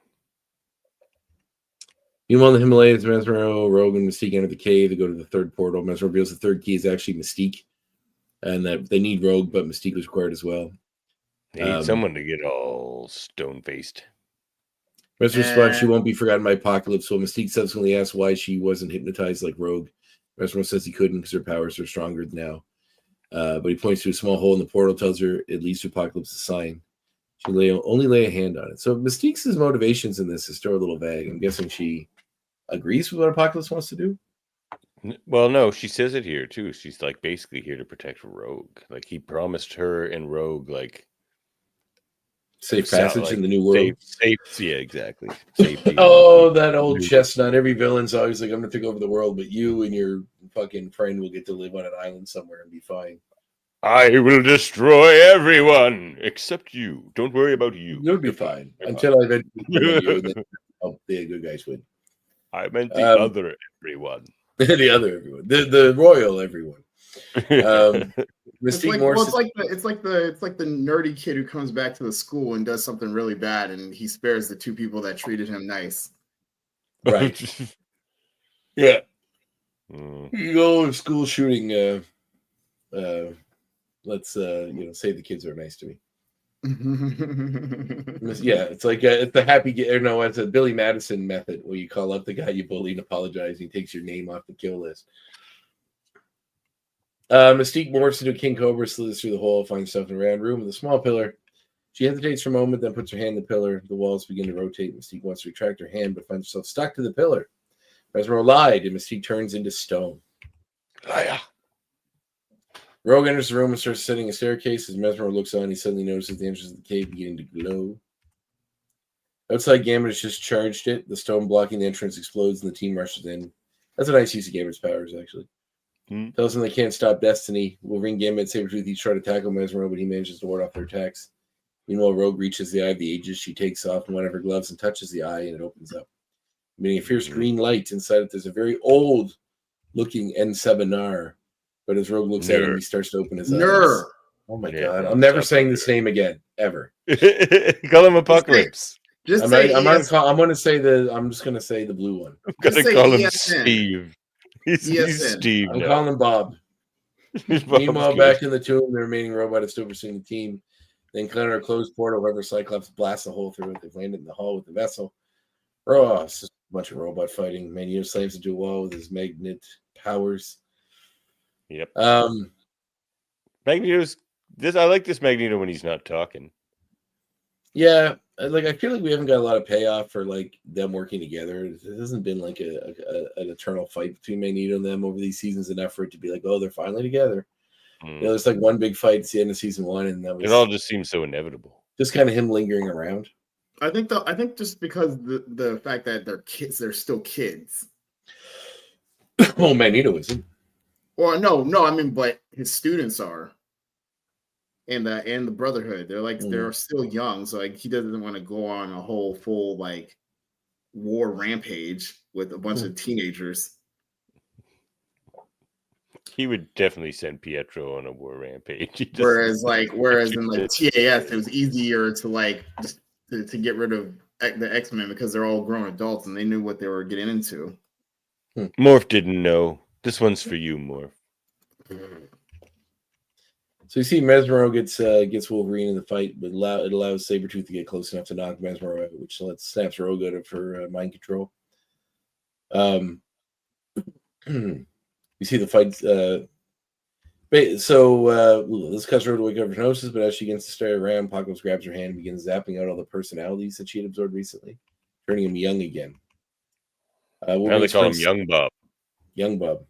F: Meanwhile, in the Himalayas, Mesmero, Rogue, and Mystique enter the cave. They go to the third portal. Mesmero reveals the third key is actually Mystique, and that they need Rogue, but Mystique was required as well.
C: They need someone to get all stone-faced.
F: Mesmero responds she won't be forgotten by Apocalypse, so Mystique subsequently asks why she wasn't hypnotized like Rogue. Mesmero says he couldn't because her powers are stronger now. But he points to a small hole in the portal, tells her it leads to Apocalypse's sign. She only lay a hand on it. So Mystique's motivations in this is still a little vague. I'm guessing she agrees with what Apocalypse wants to do.
C: Well, no, she says it here too. She's like basically here to protect Rogue. Like he promised her and Rogue like
F: safe passage in the new world.
C: Safe, yeah, exactly. Safety.
F: Oh, that old chestnut. Every villain's always like, I'm going to take over the world, but you and your fucking friend will get to live on an island somewhere and be fine.
C: I will destroy everyone except you. Don't worry about you.
F: You'll be fine until I eventually you, then the good guys win.
C: I meant the other everyone.
F: The other everyone. The royal everyone.
G: It's like the nerdy kid who comes back to the school and does something really bad, and he spares the two people that treated him nice.
F: Right. Yeah. You go to school shooting. Let's say the kids are nice to me. Yeah, it's like it's the it's a Billy Madison method where you call up the guy you bullied and apologize, and he takes your name off the kill list. Mystique morphs into a king cobra, slithers through the hole, finds herself in a round room with a small pillar. She hesitates for a moment, then puts her hand in the pillar. The walls begin to rotate. Mystique wants to retract her hand, but finds herself stuck to the pillar. Mesmero lied, and Mystique turns into stone.
C: Liar.
F: Rogue enters the room and starts setting a staircase. As Mesmero looks on, he suddenly notices the entrance of the cave beginning to glow. Outside, Gambit has just charged it. The stone blocking the entrance explodes, and the team rushes in. That's a nice use of Gambit's powers, actually. Tells them they can't stop Destiny. Wolverine, Gambit, and Sabretooth each try to tackle Mesmero, but he manages to ward off their attacks. Meanwhile, Rogue reaches the Eye of the Ages. She takes off one of her gloves and touches the eye, and it opens up. Emitting a fierce green light. Inside it, there's a very old-looking N7R. But as Rogue looks at him, he starts to open his eyes. Oh my god! I'm never saying this name again, ever.
C: Call him Apocalypse.
F: I'm going to say I'm just going to say the blue one.
C: I'm going to call him Steve. He's Steve.
F: I'm calling him Bob. Meanwhile, back in the tomb, the remaining robot is still pursuing the team. They encounter a closed portal. However, Cyclops blasts a hole through it. They've landed in the hall with the vessel. Oh, it's just a bunch of robot fighting. Magneto slams into a wall with his magnet powers.
C: Yep. Magneto's this. I like this Magneto when he's not talking.
F: Yeah, I feel like we haven't got a lot of payoff for like them working together. It hasn't been like an eternal fight between Magneto and them over these seasons enough for it to be like, oh, they're finally together. There's like one big fight at the end of season 1, and that was
C: it. All just seems so inevitable.
F: Just kind of him lingering around.
G: I think just because the fact that they're kids, they're still kids.
F: Well, Magneto isn't.
G: Well, no, I mean, but his students are, and the Brotherhood, they're still young, so like he doesn't want to go on a whole full like war rampage with a bunch of teenagers.
F: He
C: would definitely send Pietro on a war rampage.
G: Whereas in like TAS, it was easier to like just to get rid of the X-Men because they're all grown adults and they knew what they were getting into.
C: Morph didn't know. This one's for you, Morph.
F: So you see Mesmero gets Wolverine in the but it allows Sabretooth to get close enough to knock Mesmero out, which snaps Rogue out of her mind control. You see the fight. This cuts Rogue to wake up from hypnosis, but as she begins to stare around, Apocalypse grabs her hand and begins zapping out all the personalities that she had absorbed recently, turning him young again.
C: Now they call him Young Bob.
F: Young Bob.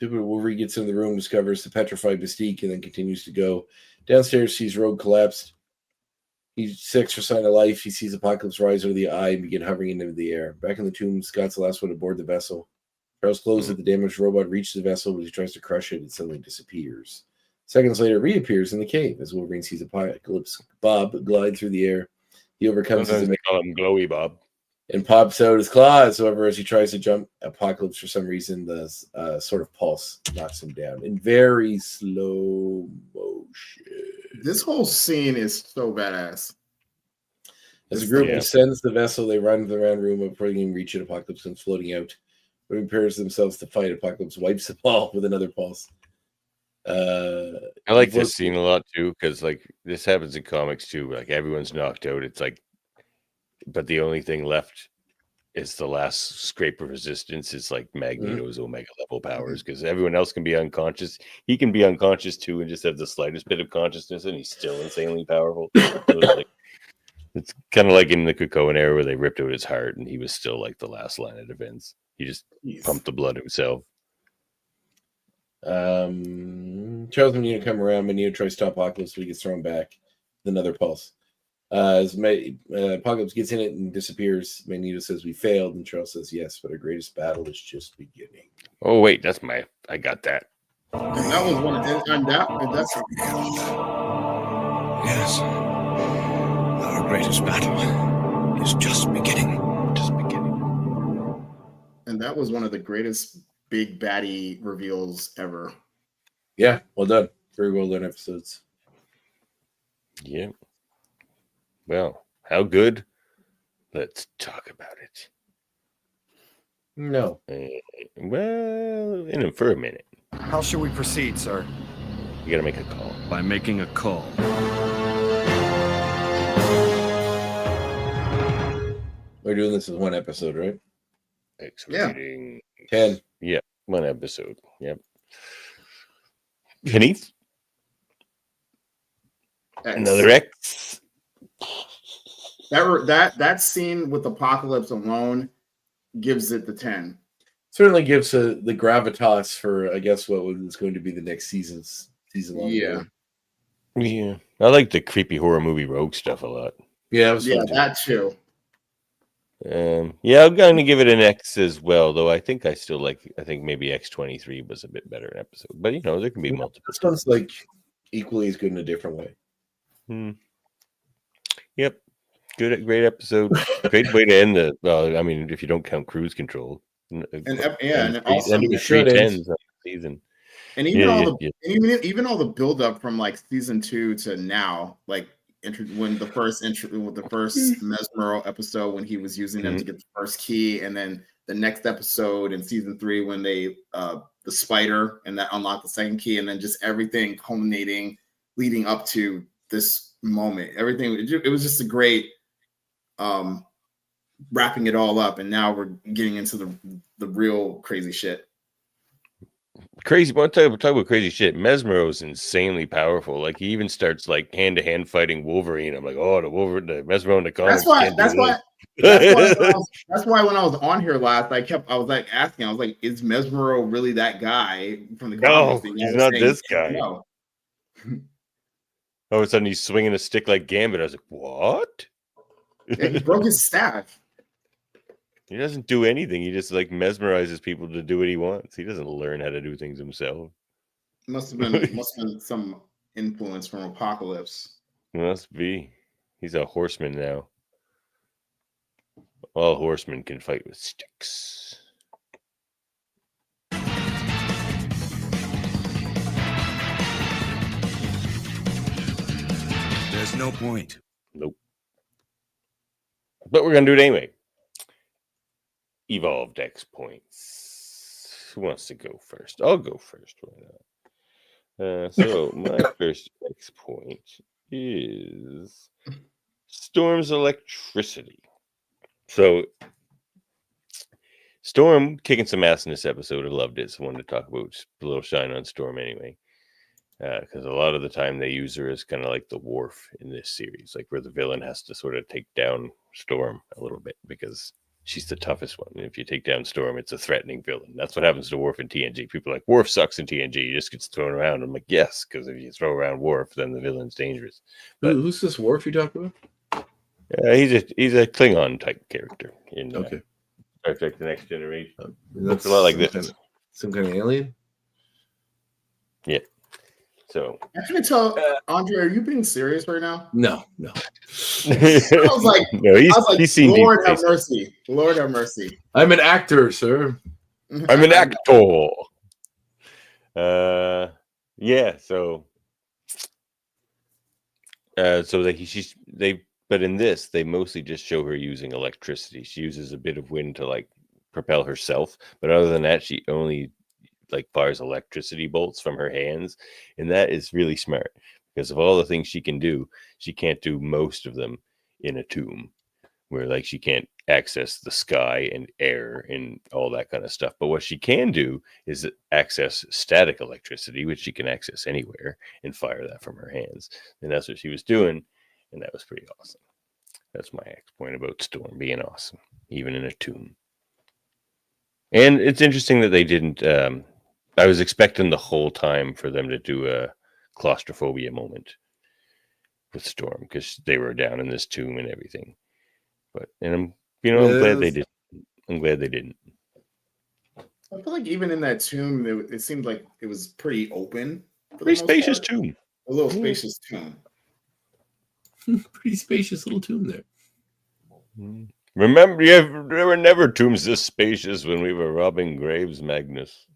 F: Wolverine gets into the room, discovers the petrified Mystique, and then continues to go. Downstairs, sees Rogue collapsed. He checks for sign of life. He sees Apocalypse rise over the eye and begin hovering into the air. Back in the tomb, Scott's the last one aboard the vessel. Charles closes the damaged robot, reaches the vessel, but he tries to crush it. It suddenly disappears. Seconds later, it reappears in the cave as Wolverine sees Apocalypse Bob glide through the air. He overcomes
C: his... They call him Glowy Bob.
F: And pops out his claws. However, as he tries to jump, Apocalypse, for some reason, the sort of pulse knocks him down in very slow motion.
G: This whole scene is so badass.
F: As the group ascends the vessel, they run to the round room before they can reach it. Apocalypse comes floating out. When he prepares themselves to fight, Apocalypse wipes the ball with another pulse.
C: I like this scene a lot too, because like this happens in comics too. Like everyone's knocked out. It's like, but the only thing left is the last scrape of resistance. It's like Magneto's Omega level powers, because everyone else can be unconscious. He can be unconscious too and just have the slightest bit of consciousness, and he's still insanely powerful. So it's kind of like in the Krakoan era where they ripped out his heart and he was still like the last line of defense. He just pumped the blood himself.
F: Charles and Magneto come around. Magneto tries to stop Apocalypse, but he gets thrown back with another pulse. As Apocalypse gets in it and disappears, Magneto says, "We failed," and Charles says, "Yes, but our greatest battle is just beginning."
C: Oh wait, I got that.
G: And that was one of that's
E: yes. Our greatest battle is just beginning. Just beginning.
G: And that was one of the greatest big baddie reveals ever.
F: Yeah, well done. Very well done episodes.
C: Yeah. Well, how good? Let's talk about it.
F: No.
C: Well, for a minute.
J: How shall we proceed, sir?
C: You gotta make a call.
H: By making a call.
F: We're doing this as one episode, right?
C: X
G: Yeah.
C: rating.
F: 10.
C: Yeah, one episode. Yep. Kenneth?
G: X.
C: Another X.
G: That scene with Apocalypse alone gives it the 10.
F: Certainly gives the gravitas for, I guess, what was going to be the next season long.
G: Yeah.
C: Yeah. I like the creepy horror movie Rogue stuff a lot.
F: Yeah, it was
G: Yeah,
F: fun too.
G: that too.
C: Yeah, I'm going to give it an X as well, though I think maybe X23 was a bit better an episode. But, you know, there can be multiple.
F: This one's like equally as good in a different way.
C: Yep. Great episode. Great way to end the, well, I mean, if you don't count Cruise Control.
G: And also
C: it was 3 10s on the season.
G: And even even all the build up from like season 2 to now, like when the first Mesmero episode when he was using them to get the first key, and then the next episode in season 3 when they the spider and that unlocked the second key, and then just everything culminating leading up to this moment. Everything, it was just a great wrapping it all up, and now we're getting into the real crazy shit.
C: Crazy, but talk about crazy shit. Mesmero is insanely powerful. Like he even starts like hand-to-hand fighting Wolverine. I'm like, oh, the Mesmero in the comics. That's
G: why when I was on here last, I was like asking, I was like, is Mesmero really that guy from the comics?
C: No, he's not this guy.
G: No.
C: All of a sudden, he's swinging a stick like Gambit. I was like, what?
G: Yeah, he broke his staff.
C: He doesn't do anything. He just like mesmerizes people to do what he wants. He doesn't learn how to do things himself.
G: Must have been some influence from Apocalypse.
C: Must be. He's a horseman now. All horsemen can fight with sticks.
H: There's no point.
C: Nope. But we're going to do it anyway. Evolved X points. Who wants to go first? I'll go first. Why not? So my first X point is Storm's electricity. So Storm kicking some ass in this episode. I loved it. So I wanted to talk about just a little shine on Storm anyway. Because a lot of the time they use her as kind of like the Worf in this series, like where the villain has to sort of take down Storm a little bit because she's the toughest one. And if you take down Storm, it's a threatening villain. That's what happens to Worf in TNG. People are like, Worf sucks in TNG. He just gets thrown around. I'm like, yes, because if you throw around Worf, then the villain's dangerous. But
F: who's this Worf you talk about?
C: He's a Klingon type character in Star Trek: The Next Generation. Looks a lot like this.
F: Some kind of alien?
C: Yeah. So
G: I can tell, Andre, are you being serious right now?
F: No.
G: I was like,
C: no, he's seen
G: Lord have mercy. Lord have mercy.
F: I'm an actor, sir.
C: I'm an actor. Yeah. So but in this, they mostly just show her using electricity. She uses a bit of wind to like propel herself, but other than that, she only like fires electricity bolts from her hands, and that is really smart because of all the things she can do, she can't do most of them in a tomb where like she can't access the sky and air and all that kind of stuff. But what she can do is access static electricity, which she can access anywhere, and fire that from her hands. And that's what she was doing, and that was pretty awesome. That's my X point about Storm being awesome, even in a tomb. And it's interesting that they didn't I was expecting the whole time for them to do a claustrophobia moment with Storm because they were down in this tomb and everything. I'm glad they did. I'm glad they didn't.
G: I feel like even in that tomb, it seemed like it was pretty open.
C: Pretty spacious tomb.
G: A little spacious tomb.
F: Pretty spacious little tomb there.
C: Remember, there were never tombs this spacious when we were robbing graves, Magnus.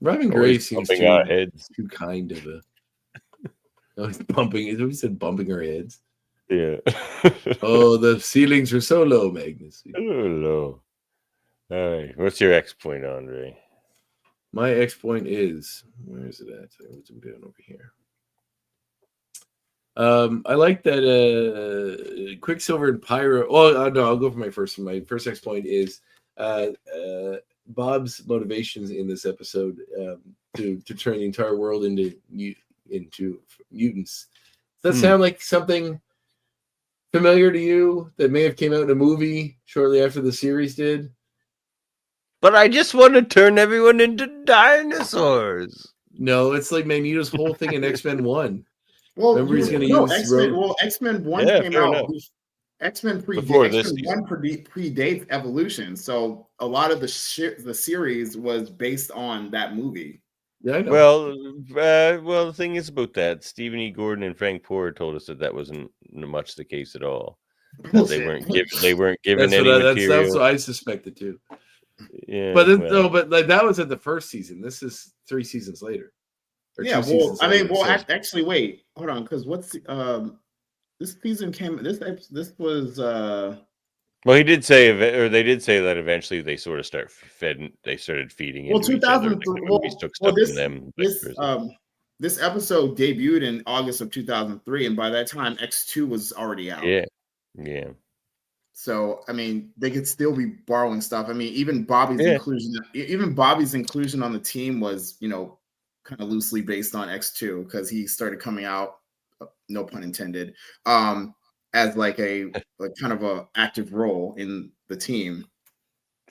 F: Robbing graves seems
C: our heads.
F: Too kind of a. Oh, he's bumping. Is what he said? Bumping our heads.
C: Yeah.
F: Oh, the ceilings are so low, Magnus.
C: So low. All right. What's your X point, Andre?
F: My X point is, where is it at? What's it doing over here? I like that Quicksilver and Pyro. Oh no, I'll go for my first one. My first X point is Bob's motivations in this episode to turn the entire world into mutants. Does that sound like something familiar to you that may have came out in a movie shortly after the series did?
C: But I just want to turn everyone into dinosaurs.
F: No, it's like Magneto's whole thing in X-Men 1.
G: Well,
F: remember he's going to use
G: X-Men 1 came out. X-Men predates Evolution, so a lot of the series was based on that movie.
F: Yeah, I know.
C: Well, the thing is about that, Stephen E. Gordon and Frank Porter told us that wasn't much the case at all. They weren't given any material.
F: That's what I suspected too.
C: Yeah,
F: but like that was at the first season. This is 3 seasons later.
G: Yeah, actually, wait, hold on, because this season came. This was.
C: Well, he did say, or they did say that eventually they sort of started feeding.
G: Well,
C: into
G: 2003. This episode debuted in August of 2003, and by that time, X2 was already out.
C: Yeah.
G: So, I mean, they could still be borrowing stuff. I mean, even Bobby's inclusion on the team was, kind of loosely based on X2 because he started coming out, no pun intended, as like a kind of a active role in the team.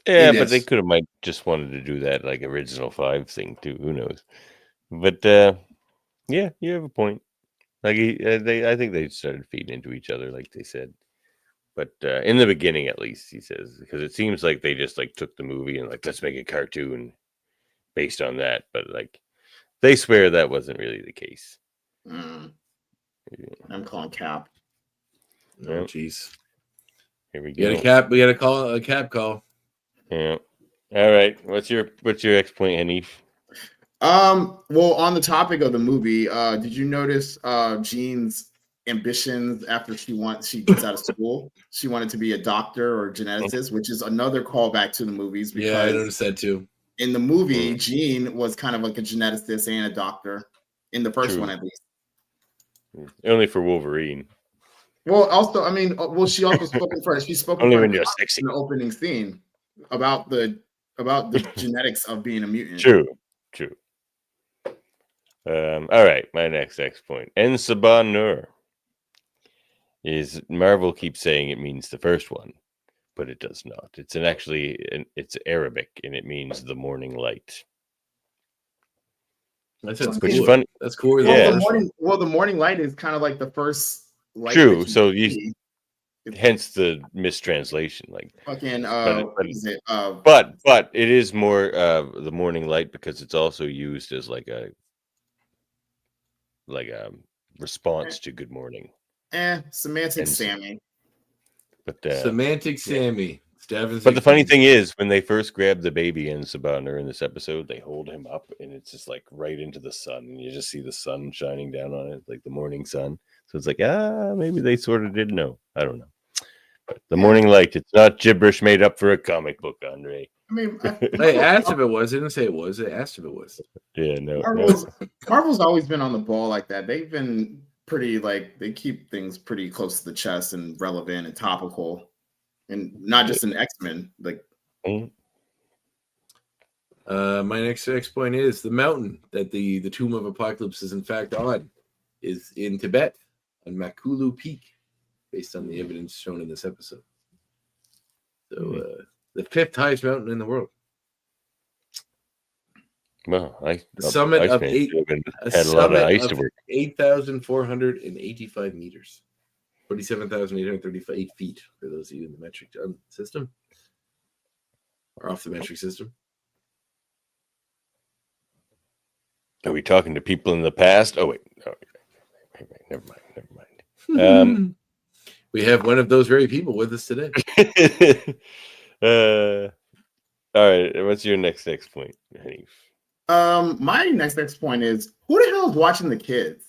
C: Yeah, but they could have just wanted to do that like original 5 thing too. Who knows? But yeah, you have a point. Like I think they started feeding into each other, like they said. But in the beginning, at least, he says, because it seems like they just like took the movie and like, let's make a cartoon based on that. But like, they swear that wasn't really the case.
G: I'm calling cap.
F: Oh, jeez.
C: Here we go.
F: We got a cap call.
C: Yeah. All right. What's your X point, Hanif?
G: Well, on the topic of the movie, did you notice Jean's ambitions after she gets out of school? She wanted to be a doctor or geneticist, which is another callback to the movies. Because
F: yeah, I noticed that too.
G: In the movie, Jean was kind of like a geneticist and a doctor in the first one, at least.
C: Only for Wolverine.
G: Well, also, I mean, she also spoke first. She spoke
C: only when you're 60
G: in the opening scene about the genetics of being a mutant.
C: True. All right, my next X point. En Sabah Nur is Marvel keeps saying it means the first one, but it does not. It's it's Arabic and it means the morning light.
F: That's cool. Funny. That's cool.
C: Yeah.
G: The morning light is kind of like the first light.
C: True. So hence the mistranslation, like
G: fucking.
C: But it is more the morning light because it's also used as like a response to good morning.
G: Semantic Sammy.
C: But
F: semantic Sammy.
C: But the funny thing is, when they first grab the baby in Sabah in this episode, they hold him up and it's just like right into the sun, and you just see the sun shining down on it, like the morning sun. So it's like, maybe they sort of did know. I don't know. But the morning light, it's not gibberish made up for a comic book, Andre.
G: I mean,
F: they asked if it was. They didn't say it was. They asked if it was.
C: Yeah, no.
G: Marvel's always been on the ball like that. They've been pretty they keep things pretty close to the chest and relevant and topical, and not just in X-Men.
F: My next X point is the mountain that the Tomb of Apocalypse is in fact on is in Tibet on Makulu Peak, based on the evidence shown in this episode. So the 5th highest mountain in the world.
C: Well,
F: the summit of 8,485 meters, 47,838 feet for those of you in the metric system or off the metric system.
C: Are we talking to people in the past? Oh wait, never mind.
F: We have one of those very people with us today.
C: All right, what's your next X point, Hanif?
G: My next X point is, who the hell is watching the kids?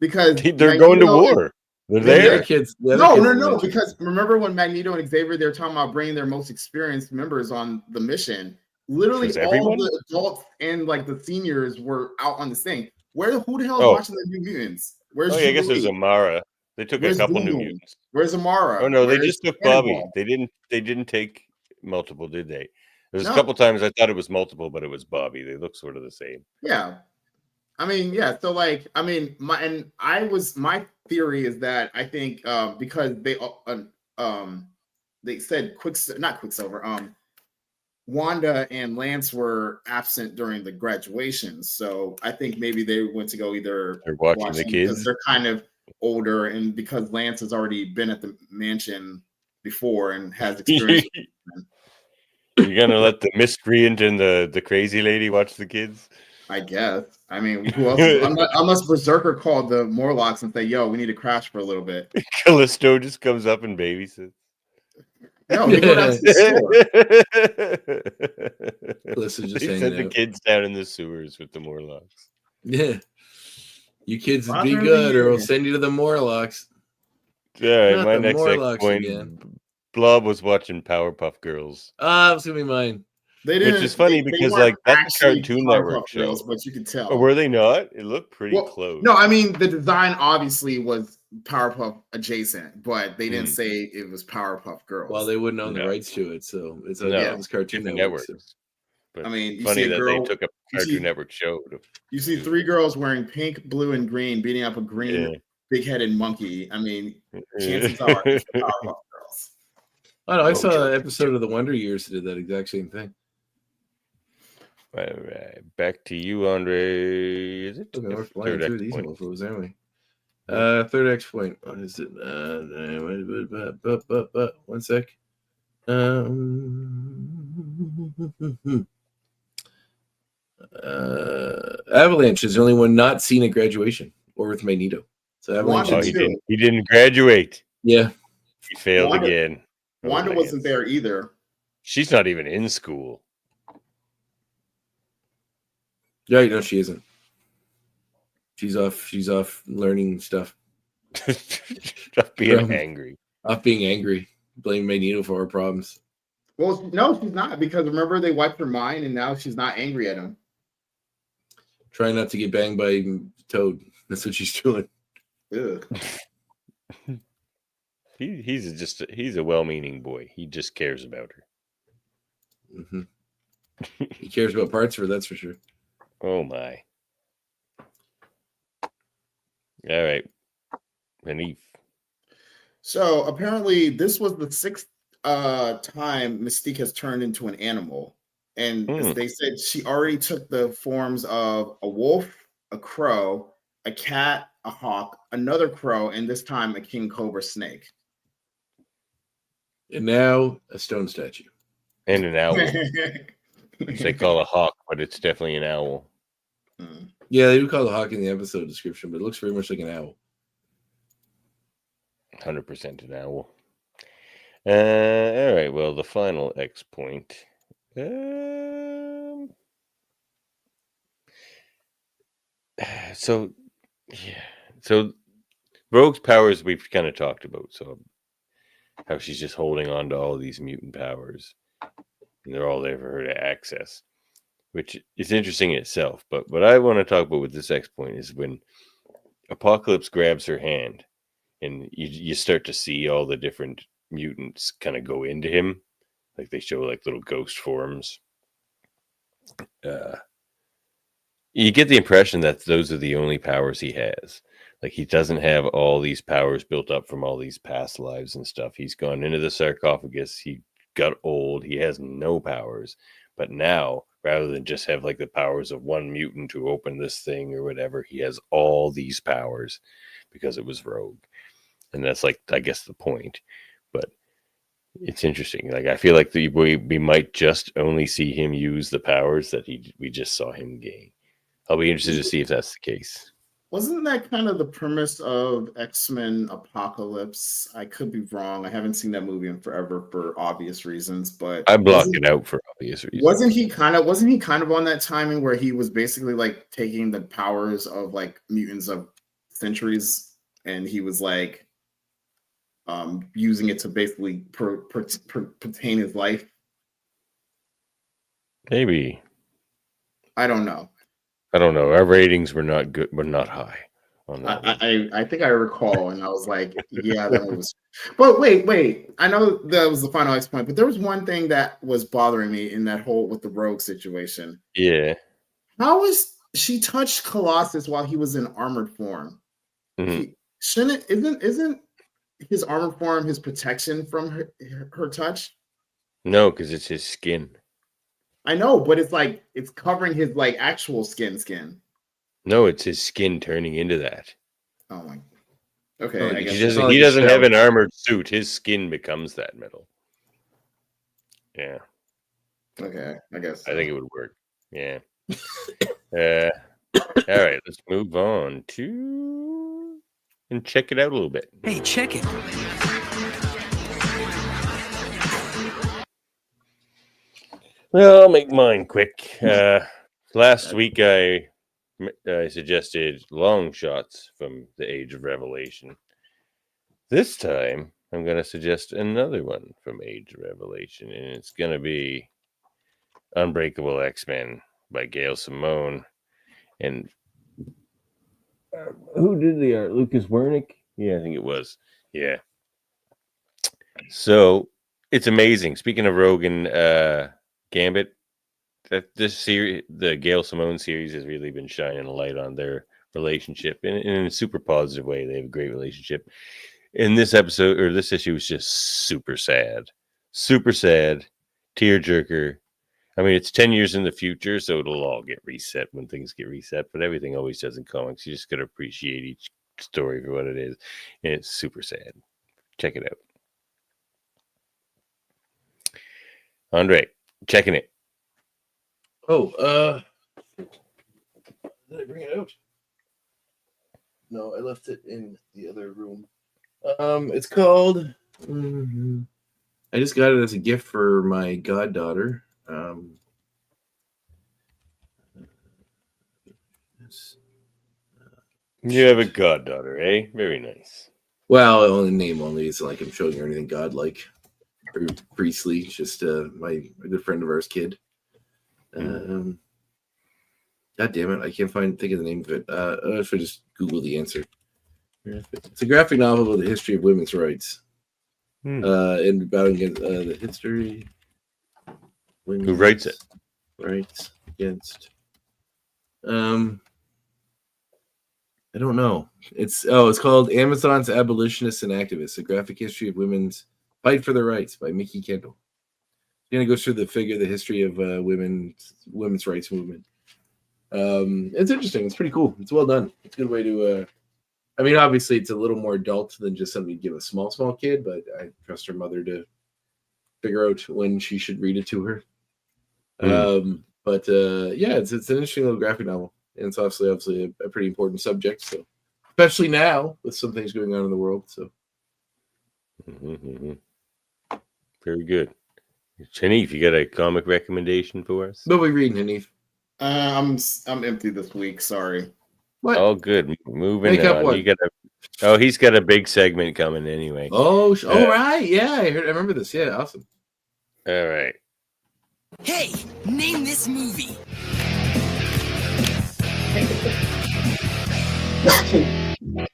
G: Because
C: they're going to war. They're there.
F: Kids.
G: No. Because remember when Magneto and Xavier, they're talking about bringing their most experienced members on the mission. Literally
C: Was
G: all
C: everyone?
G: the adults and like the seniors were out on this thing. Who the hell is
C: Oh.
G: watching the New Mutants? Where's
C: Oh, yeah, I guess it was
G: Jubilee?
C: Amara. They took a
G: Where's
C: couple New
G: Boom?
C: Mutants.
G: Where's Amara?
C: Oh no, they
G: Where's
C: just took Bobby.
G: Cannonball?
C: They didn't take multiple, did they? There's
G: No.
C: a couple times I thought it was multiple, but it was Bobby. They look sort of the same.
G: Yeah. I mean, yeah. So like, I mean, my theory is that I think because they said not Quicksilver, Wanda and Lance were absent during the graduation, so I think maybe they went to go either
C: They're watching the
G: because
C: kids.
G: they're kind of older, and because Lance has already been at the mansion before and has experience.
C: You're gonna let the miscreant and the crazy lady watch the kids?
G: I guess. I mean, who else? Unless Berserker called the Morlocks and say, "Yo, we need to crash for a little bit."
C: Callisto just comes up and babysits.
G: No, they go down to the store.
F: Callisto's just
C: They
F: hanging
C: sent the
F: out.
C: kids down in the sewers with the Morlocks.
F: Yeah. You kids
G: Bother
F: be
G: me,
F: good, or we'll
G: yeah.
F: send you to the Morlocks.
C: All right,
F: Not
C: my
F: the
C: next
F: Morlocks
C: point.
F: again.
C: Blob was watching Powerpuff Girls,
F: Ah, it's gonna be mine.
G: They didn't.
C: which is funny
G: they
C: because
G: weren't
C: like that's a
G: actually
C: Cartoon
G: Powerpuff
C: Network show.
G: Girls, but you could tell.
C: Oh, were they not? It looked pretty
G: Well,
C: close.
G: no, I mean the design obviously was Powerpuff adjacent, but they didn't
C: Hmm.
G: say it was Powerpuff Girls.
F: Well, they wouldn't own
C: No.
F: the rights to it, so it's
C: No,
F: it's Cartoon
C: different
F: Network.
C: networks.
F: So.
C: But
G: I mean, you
C: funny
G: see a
C: that
G: girl-
C: they took a
G: you
C: Cartoon
G: see-
C: Network show.
G: You see 3 girls wearing pink, blue, and green beating up a green
C: Yeah.
G: big-headed monkey. I mean, chances are it's the Powerpuff Girls.
F: Oh no, I saw
C: Mojo
F: an episode of the Wonder Years that did that exact same thing.
C: All right, back to you, Andre. Is it
F: Okay,
C: the
F: we're flying
C: third
F: through
C: X
F: these
C: point?
F: mofos, aren't we? Third X point. What is it? 1 sec. Avalanche is the only one not seen at graduation or with Magneto. So Avalanche.
G: Wanda
C: Oh,
G: too.
C: he didn't graduate.
F: Yeah.
C: He failed
G: Wanda-
C: again. Oh,
G: Wanda
C: Lance.
G: wasn't there either.
C: She's not even in school.
F: Yeah, no, she isn't. She's off learning stuff.
C: Stop being angry.
F: Off being angry. Blame Magneto for her problems.
G: Well, no, she's not, because remember they wiped her mind and now she's not angry at him.
F: Trying not to get banged by Toad. That's what she's doing.
G: Ugh.
C: He's a well-meaning boy. He just cares about her.
F: Mm-hmm. He cares about parts of her, that's for sure.
C: Oh my. All right. Manif.
G: So apparently this was the 6th time Mystique has turned into an animal. And as they said, she already took the forms of a wolf, a crow, a cat, a hawk, another crow, and this time a king cobra snake.
F: And now a stone statue.
C: And an owl. Which they call a hawk, but it's definitely an owl.
F: Yeah, they do call the hawk in the episode description, but it looks very much like an owl.
C: 100% an owl. All right. Well, the final X point. So Rogue's powers we've kind of talked about. So how she's just holding on to all these mutant powers, and they're all there for her to access, which is interesting in itself. But what I want to talk about with this X point is when Apocalypse grabs her hand, and you start to see all the different mutants kind of go into him, like they show like little ghost forms. You get the impression that those are the only powers he has. Like he doesn't have all these powers built up from all these past lives and stuff. He's gone into the sarcophagus. He got old. He has no powers. But now, rather than just have like the powers of one mutant to open this thing or whatever, he has all these powers because it was Rogue. And that's like, I guess, the point. But it's interesting. Like I feel like we might just only see him use the powers that we just saw him gain. I'll be interested to see if that's the case.
G: Wasn't that kind of the premise of X-Men Apocalypse? I could be wrong. I haven't seen that movie in forever for obvious reasons, but
C: I blocked it out for obvious reasons.
G: Wasn't he kind of on that timing where he was basically like taking the powers of like mutants of centuries, and he was like using it to basically pertain his life?
C: Maybe.
G: I don't know.
C: I don't know. Our ratings were not good, but not high on that.
G: I think I recall, and I was like, yeah, that one was. But wait. I know that was the final X point, but there was one thing that was bothering me in that whole with the rogue situation.
C: Yeah.
G: How was she touched Colossus while he was in armored form? Isn't his armored form his protection from her touch?
C: No, because it's his skin.
G: I know, but it's like it's covering his like actual skin.
C: No, it's his skin turning into that.
G: Oh my. Okay, I guess
C: he doesn't have an armored suit. His skin becomes that metal. Yeah.
G: Okay, I guess.
C: I think it would work. Yeah. All right, let's move on to and check it out a little bit.
E: Hey, check it.
C: Well, I'll make mine quick. Last week, I suggested long shots from the Age of Revelation. This time, I'm going to suggest another one from Age of Revelation, and it's going to be Unbreakable X-Men by Gail Simone. And who did the art? Lucas Wernick? Yeah, I think it was. Yeah. So, it's amazing. Speaking of Rogan Gambit, that this series, the Gail Simone series, has really been shining a light on their relationship in a super positive way. They have a great relationship. In this episode, or this issue, was just super sad, tearjerker. I mean, it's 10 years in the future, so it'll all get reset when things get reset. But everything always does in comics. You just got to appreciate each story for what it is, and it's super sad. Check it out, Andre. Checking it.
F: Oh, did I bring it out? No, I left it in the other room. It's called. I just got it as a gift for my goddaughter.
C: You have a goddaughter, eh? Very nice.
F: Well, only name only. It's not like I'm showing her anything godlike or priestly. It's just a good friend of ours' kid. God damn it! I can't think of the name of it. If I just Google the answer. It's a graphic novel about the history of women's rights. And about the history.
C: Who writes it?
F: Rights against. I don't know. It's called Amazon's Abolitionists and Activists: A Graphic History of Women's Fight for Their Rights by Mickey Kendall. It's going to go through the history of women's rights movement. It's interesting. It's pretty cool. It's well done. It's a good way to. I mean, obviously, it's a little more adult than just something you give a small kid, but I trust her mother to figure out when she should read it to her. But yeah, it's an interesting little graphic novel, and it's obviously a pretty important subject. So, especially now with some things going on in the world. So,
C: Very good. Hanif, you got a comic recommendation for us?
F: What are we reading, Hanif?
G: I'm empty this week. Sorry.
F: What?
C: Oh, good. Moving on. He's got a big segment coming anyway.
F: Oh, right. Yeah, I remember this. Yeah, awesome.
C: All right.
E: Hey, name this movie.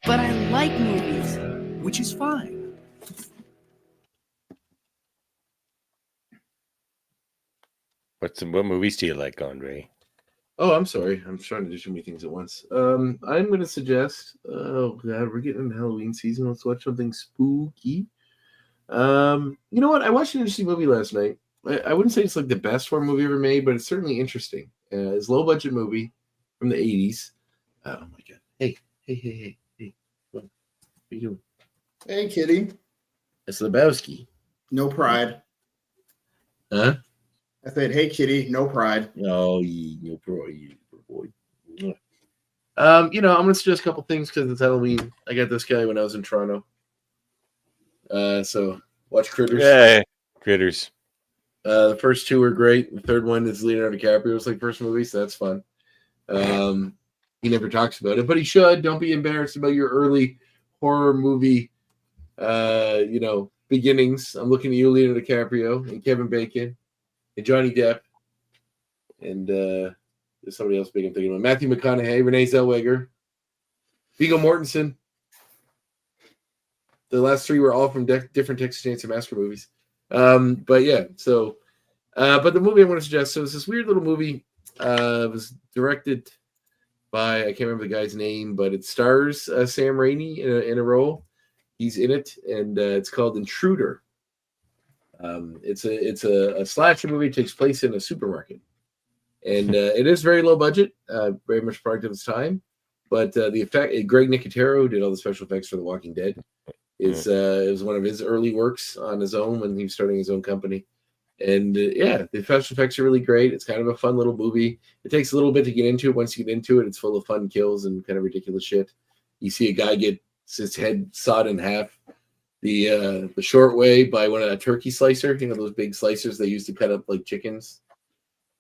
B: But I like movies.
E: Which is fine.
C: What movies do you like, Andre?
F: Oh, I'm sorry. I'm trying to do too many things at once. I'm going to suggest. Oh God, we're getting into Halloween season. Let's watch something spooky. You know what? I watched an interesting movie last night. I wouldn't say it's like the best horror movie ever made, but it's certainly interesting. It's a low budget movie from the 80s. Oh my God! Hey! What are you doing?
G: Hey, kitty.
F: It's Lebowski.
G: No pride.
F: Huh?
G: I said, hey, kitty. No pride.
F: Oh, no pride, boy. I'm gonna suggest a couple things because it's Halloween. I got this guy when I was in Toronto. So watch Critters.
C: Yeah, Critters.
F: The first two were great. The third one is Leonardo DiCaprio's first movie, so that's fun. He never talks about it, but he should. Don't be embarrassed about your early horror movie, beginnings. I'm looking at you, Leonardo DiCaprio and Kevin Bacon and Johnny Depp. and there's somebody else big I'm thinking about. Matthew McConaughey, Renee Zellweger, Viggo Mortensen. The last three were all from different Texas Chainsaw Massacre movies. But yeah, so but the movie I want to suggest, so it's this weird little movie. It was directed by, I can't remember the guy's name, but it stars Sam Raimi in a role. He's in it, and it's called Intruder. It's a slasher movie. It takes place in a supermarket, and it is very low budget, very much product of its time. But the effect, Greg Nicotero, who did all the special effects for The Walking Dead, it was one of his early works on his own when he was starting his own company. And yeah, the special effects are really great. It's kind of a fun little movie. It takes a little bit to get into it. Once you get into it, it's full of fun kills and kind of ridiculous shit. You see a guy get his head sawed in half the short way by a turkey slicer. You know, those big slicers they use to cut up like chickens,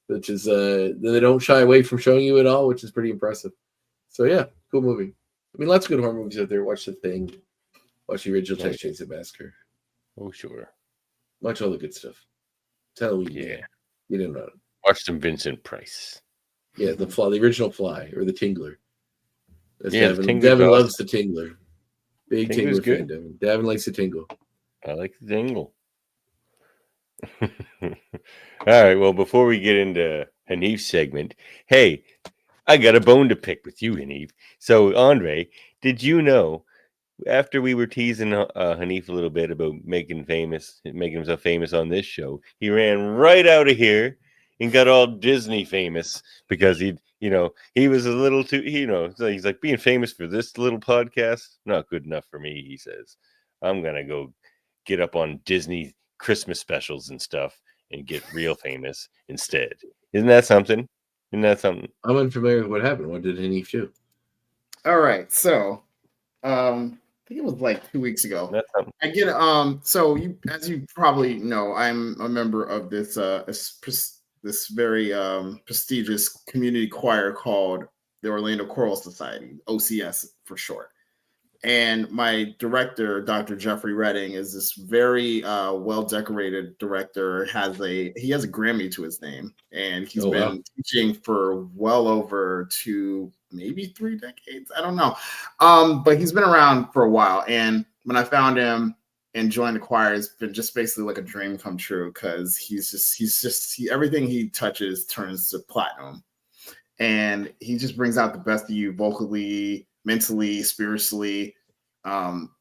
F: which is they don't shy away from showing you at all, which is pretty impressive. So yeah, cool movie. I mean, lots of good horror movies out there. Watch The Thing. Watch the original Texas Chainsaw Massacre.
C: Oh, sure.
F: Watch all the good stuff. Halloween.
C: Yeah.
F: You didn't know it.
C: Watch some Vincent Price.
F: Yeah, the original Fly, or the Tingler. That's
C: Yeah,
F: Devin.
C: Tingler's
F: Devin
C: awesome.
F: loves the Tingler. Big
C: Tingler's
F: Tingler
C: good.
F: fan, Devin. Devin likes the tingle.
C: I like the tingle. All right, well, before we get into Hanif's segment, hey, I got a bone to pick with you, Hanif. So, Andre, did you know, after we were teasing Hanif a little bit about making himself famous on this show, he ran right out of here and got all Disney famous because he was a little too, so he's like, being famous for this little podcast, not good enough for me, he says. I'm going to go get up on Disney Christmas specials and stuff and get real famous instead. Isn't that something?
F: I'm unfamiliar with what happened. What did Hanif do?
G: All right, so I think it was like 2 weeks ago.
C: That's something.
G: I get so you, as you probably know, I'm a member of this this very prestigious community choir called the Orlando Choral Society, OCS for short. And my director, Dr. Jeffrey Redding, is this very well-decorated director. He has a Grammy to his name, and he's been teaching for well over maybe 3 decades. I don't know, but he's been around for a while. And when I found him and joined the choir, it's been just basically like a dream come true because everything he touches turns to platinum, and he just brings out the best of you vocally, mentally, spiritually.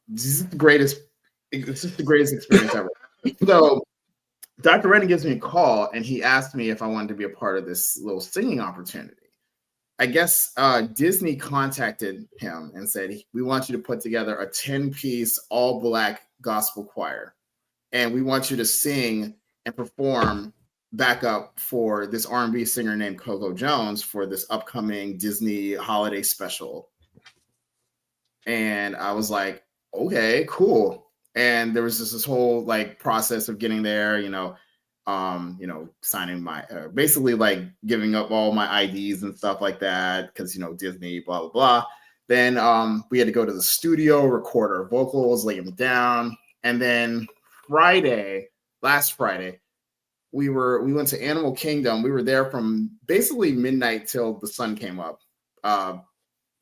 G: This is the greatest. It's just the greatest experience ever. So Dr. Redding gives me a call and he asked me if I wanted to be a part of this little singing opportunity. I guess Disney contacted him and said, we want you to put together a 10-piece all-black gospel choir. And we want you to sing and perform backup for this R&B singer named Coco Jones for this upcoming Disney holiday special. And I was like, okay, cool. And there was just this whole like process of getting there, signing my, basically like giving up all my IDs and stuff like that. Cause Disney, blah, blah, blah. Then we had to go to the studio, record our vocals, lay them down. And then last Friday, we went to Animal Kingdom. We were there from basically midnight till the sun came up,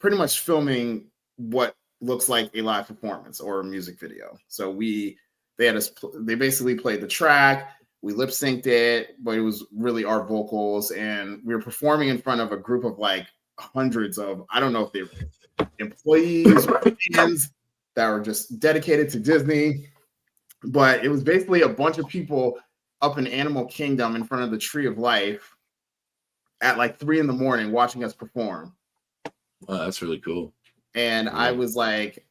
G: pretty much filming what looks like a live performance or a music video. So they basically played the track, we lip synced it, but it was really our vocals, and we were performing in front of a group of like hundreds of, I don't know if they were employees or fans that were just dedicated to Disney, but it was basically a bunch of people up in Animal Kingdom in front of the Tree of Life at like 3 a.m. watching us perform.
F: Wow, that's really cool.
G: And I was like,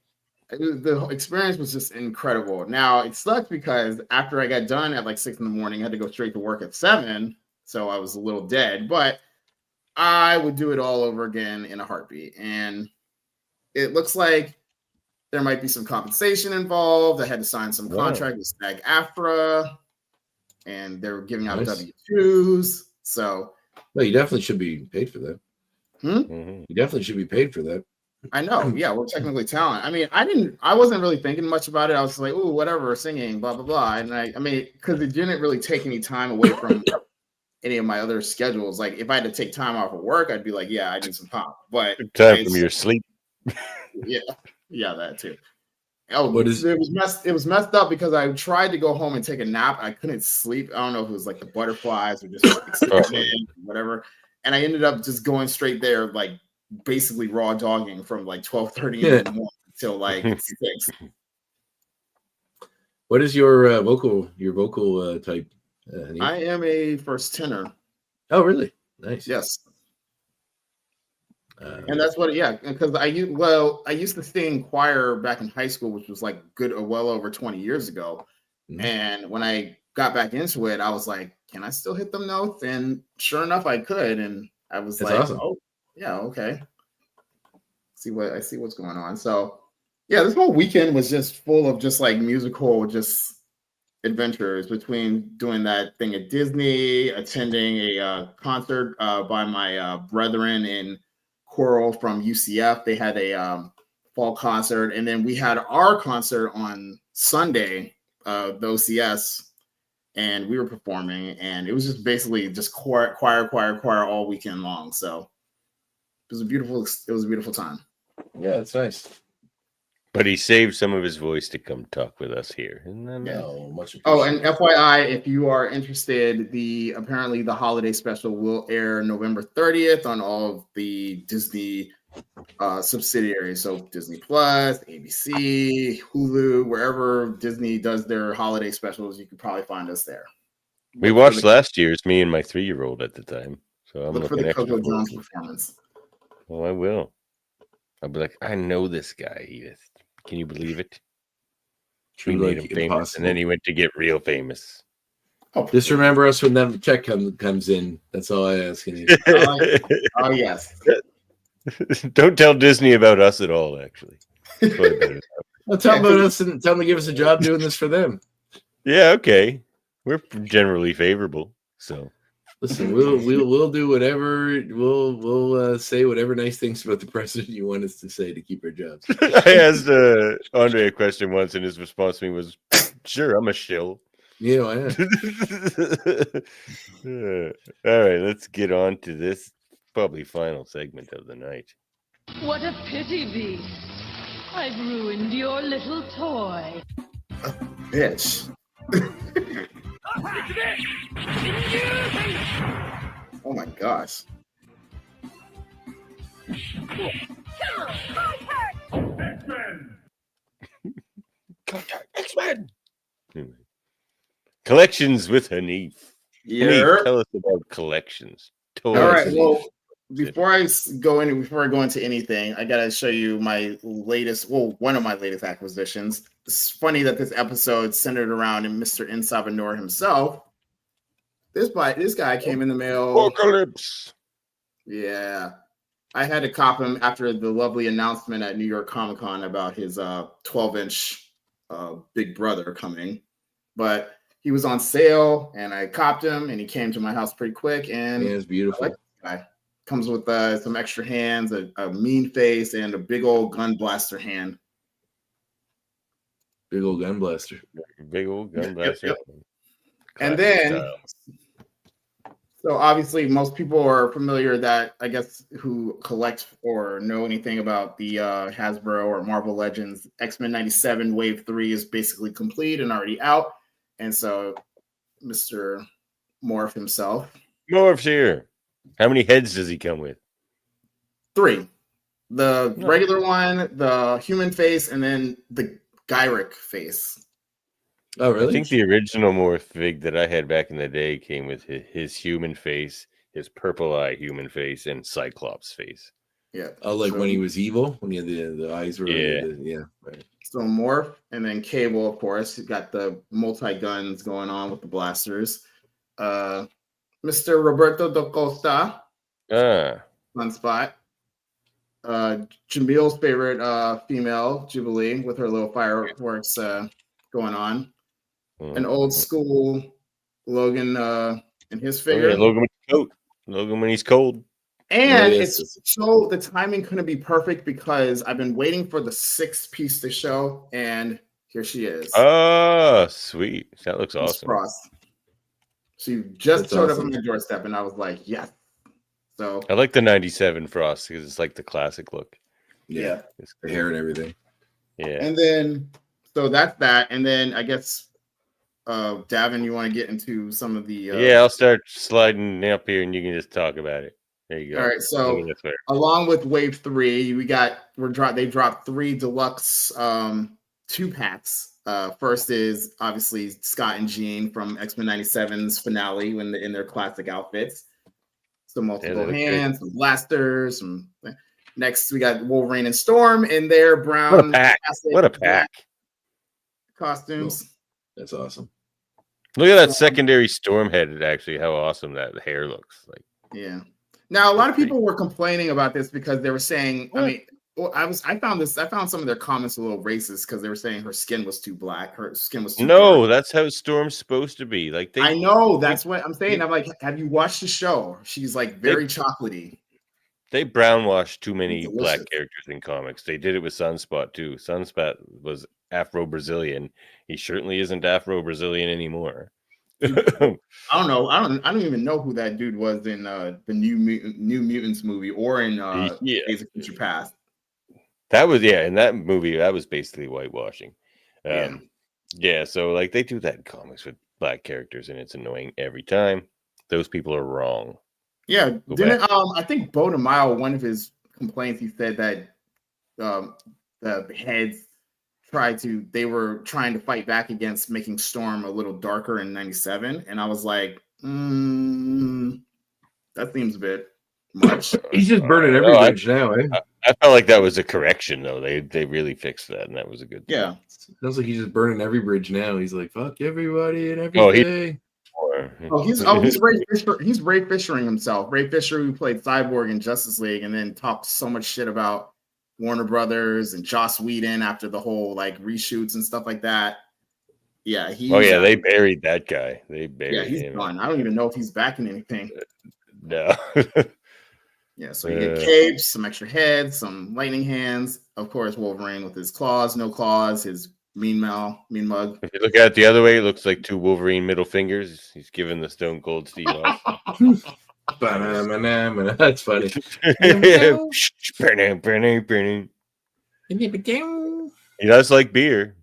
G: the experience was just incredible. Now it sucked because after I got done at like 6 a.m, I had to go straight to work at 7. So I was a little dead, but I would do it all over again in a heartbeat. And it looks like there might be some compensation involved. I had to sign some contract with SAG-AFTRA, and they were giving out W-2s. So,
F: no, you definitely should be paid for that.
G: Mm-hmm.
F: You definitely should be paid for that.
G: I know. Yeah, we're technically talent. I mean, I wasn't really thinking much about it. I was like, oh, whatever, singing, blah, blah, blah. And I mean, because it didn't really take any time away from any of my other schedules. Like if I had to take time off of work, I'd be like, yeah, I need some pop. But
C: Time from your sleep.
G: yeah, that too. Oh,
F: What is-
G: it was messed up because I tried to go home and take a nap. I couldn't sleep. I don't know if it was like the butterflies or just whatever. And I ended up just going straight there, like basically raw dogging from like 12:30 in the morning till like 6.
F: What is your vocal type?
G: I am a first tenor.
F: Oh, really? Nice.
G: Yes. And that's what, because I used to sing choir back in high school, which was like well over 20 years ago.
F: Mhm.
G: And when I got back into it, I was like, can I still hit them notes? And sure enough, I could. And I was
F: That's
G: like,
F: awesome.
G: oh, yeah, okay. I see what's going on. So yeah, this whole weekend was just full of just like musical adventures, between doing that thing at Disney, attending a concert by my brethren in choral from UCF. They had a fall concert, and then we had our concert on Sunday, the OCS, and we were performing, and it was just basically just choir all weekend long. So it was a beautiful time.
F: Yeah, that's nice.
C: But he saved some of his voice to come talk with us here. Isn't that nice?
F: No, much appreciated.
G: Oh, and FYI, if you are interested, apparently the holiday special will air November 30th on all of the Disney subsidiaries. So Disney Plus, ABC, Hulu, wherever Disney does their holiday specials, you could probably find us there.
C: We watched last year's, me and my 3-year-old at the time. So I'm
G: Look for
C: looking
G: the Coco
C: extra
G: Jones
C: forward.
G: performance.
C: Oh, I will. I'll be like, I know this guy, Edith. Can you believe it? We made him famous, and then he went to get real famous.
F: Just remember us when that check comes in. That's all I ask you.
G: Oh, yes.
C: Don't tell Disney about us at all, actually.
F: Well, tell them about us and tell them to give us a job doing this for them.
C: Yeah, okay. We're generally favorable, so
F: listen. We'll do whatever. We'll say whatever nice things about the president you want us to say to keep our jobs.
C: I asked Andre a question once, and his response to me was, "Sure, I'm a shill."
F: Yeah, I am.
C: All right, let's get on to this probably final segment of the night.
J: What a pity, Beast. I've ruined your little toy.
G: Bitch. Oh my gosh.
C: Contact X-Men. Collections with Hanif.
G: Yeah.
C: Hanif, tell us about collections.
G: All right. Well, before I go into anything, I gotta show you my latest. Well, one of my latest acquisitions. It's funny that this episode centered around Mr. Insavanor himself. This guy came in the mail.
C: Apocalypse.
G: Yeah, I had to cop him after the lovely announcement at New York Comic Con about his 12-inch Big Brother coming, but he was on sale, and I copped him, and he came to my house pretty quick. And
F: it's beautiful.
G: I like this guy. Comes with some extra hands, a mean face, and a big old gun blaster hand.
F: Big old gun blaster.
C: Big old gun blaster.
G: Yep. And then, so obviously, most people are familiar that I guess who collect or know anything about the Hasbro or Marvel Legends X-Men 97 Wave 3 is basically complete and already out. And so, Mr. Morph himself.
C: Morph's here. How many heads does he come with?
G: 3. The regular one, the human face, and then the Gyric face.
F: Oh, really?
C: I think the original Morph fig that I had back in the day came with his human face, his purple eye human face, and Cyclops face.
G: Yeah.
F: Oh, like when he was evil, when he had the eyes were.
C: Yeah.
F: Right.
G: So Morph, and then Cable, of course. He's got the multi-guns going on with the blasters. Mr. Roberto da Costa. Sunspot. Jamil's favorite female, Jubilee, with her little fireworks going on. An old school Logan in his figure.
C: Oh, yeah, Logan with the coat. Logan when he's cold.
G: And it's so the timing couldn't be perfect because I've been waiting for the 6th piece to show, and here she is.
C: Oh, sweet. That looks awesome.
G: Frost. She just
F: That's
G: showed up
F: awesome.
G: on my doorstep, and I was like, yes. So
C: I like the 97 Frost because it's like the classic look.
G: yeah.
C: It's
F: The
C: cool.
F: hair and everything.
C: Yeah.
G: And then, so that's that. And then I guess, Davin, you want to get into some of the.
C: Yeah, I'll start sliding up here and you can just talk about it. There you go.
G: All right. So, along with Wave 3, they dropped 3 deluxe 2-packs. First is obviously Scott and Jean from X-Men 97's finale when in their classic outfits. Some multiple hands, some blasters, some. Next, we got Wolverine and Storm in their brown.
C: What a pack! What a pack!
G: Costumes.
F: Cool. That's awesome.
C: Look at that secondary Storm head. Actually, how awesome that hair looks like.
G: Yeah. Now, a lot of people were complaining about this because they were saying, I mean, I found some of their comments a little racist because they were saying her skin was too black. Her skin was too dark.
C: That's how Storm's supposed to be. Like
G: I know, that's what I'm saying. I'm like, have you watched the show? She's like very chocolatey.
C: They brownwashed too many black characters in comics. They did it with Sunspot too. Sunspot was Afro-Brazilian. He certainly isn't Afro-Brazilian anymore.
G: I don't know. I don't even know who that dude was in the New Mutants movie or in Days of Future Past.
C: That was in that movie. That was basically whitewashing. So like they do that in comics with black characters, and it's annoying every time. Those people are wrong.
G: Yeah, I think Bo DeMille, one of his complaints, he said that the heads they were trying to fight back against making Storm a little darker in 97, and I was like, that seems a bit much.
F: He's just burning every bridge now, eh?
C: I felt like that was a correction, though. They really fixed that, and that was a good thing.
G: Yeah.
F: Sounds like he's just burning every bridge now. He's like, fuck everybody and everything.
G: He's Ray Fisher. He's Ray Fishering himself. Ray Fisher, who played Cyborg in Justice League, and then talked so much shit about Warner Brothers and Joss Whedon after the whole like reshoots and stuff like that. Yeah,
C: they buried that guy.
G: He's
C: him.
G: gone. I don't even know if he's back in anything.
C: No.
G: Yeah, so you get capes, some extra heads, some lightning hands. Of course, Wolverine with his claws, no claws, his mean mug.
C: If you look at it the other way, it looks like 2 Wolverine middle fingers. He's giving the Stone Cold Steve off.
F: That's funny.
C: He does like beer.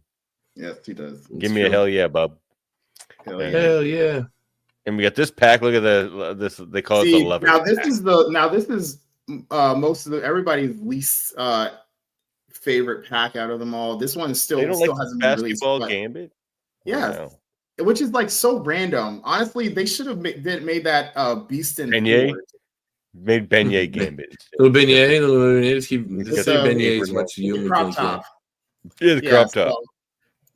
G: Yes, he does.
C: Give me a hell yeah, bub.
F: Hell yeah.
C: And we got this pack. Look at this. They call it the lover.
G: This is most of everybody's least favorite pack out of them all. This one still hasn't been released.
C: Basketball Gambit.
G: Yeah, wow. Which is like so random. Honestly, they should have made that Beast and
C: Beignet. Made Beignet Gambit.
F: Little Beignet. Just keep say Beignet as much as you
G: crop top.
C: Yeah, the crop top.
G: So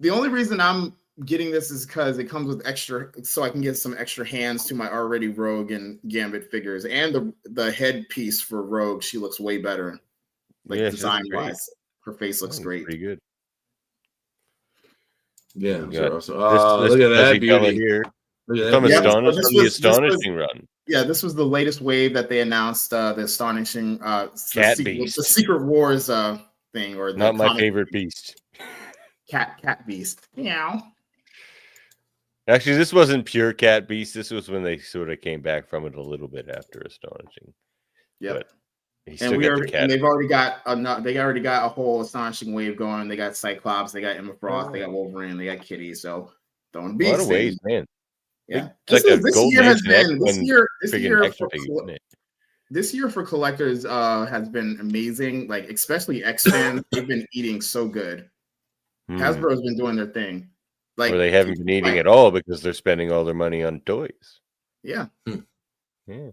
G: the only reason I'm getting this is because it comes with extra, so I can get some extra hands to my already Rogue and Gambit figures, and the headpiece for Rogue. She looks way better, design wise. Her face looks great.
C: Pretty good.
F: Yeah, awesome. Look at that beauty
C: here.
F: From
C: the astonishing run.
G: Yeah, this was the latest wave that they announced. The astonishing
C: Beast,
G: the Secret Wars thing, or
C: not my favorite beast.
G: Cat Beast. Meow.
C: Actually, this wasn't pure Cat Beast. This was when they sort of came back from it a little bit after Astonishing.
G: Yeah. And they've already got a whole Astonishing wave going. They got Cyclops, they got Emma Frost, they got Wolverine, they got Kitty. So don't be
C: a lot of waves, man.
G: Yeah,
C: this
G: year for collectors has been amazing. Like especially X-Men, they've been eating so good. Hasbro's been doing their thing.
C: Or they haven't been eating at all because they're spending all their money on toys.
G: Yeah.
C: Yeah.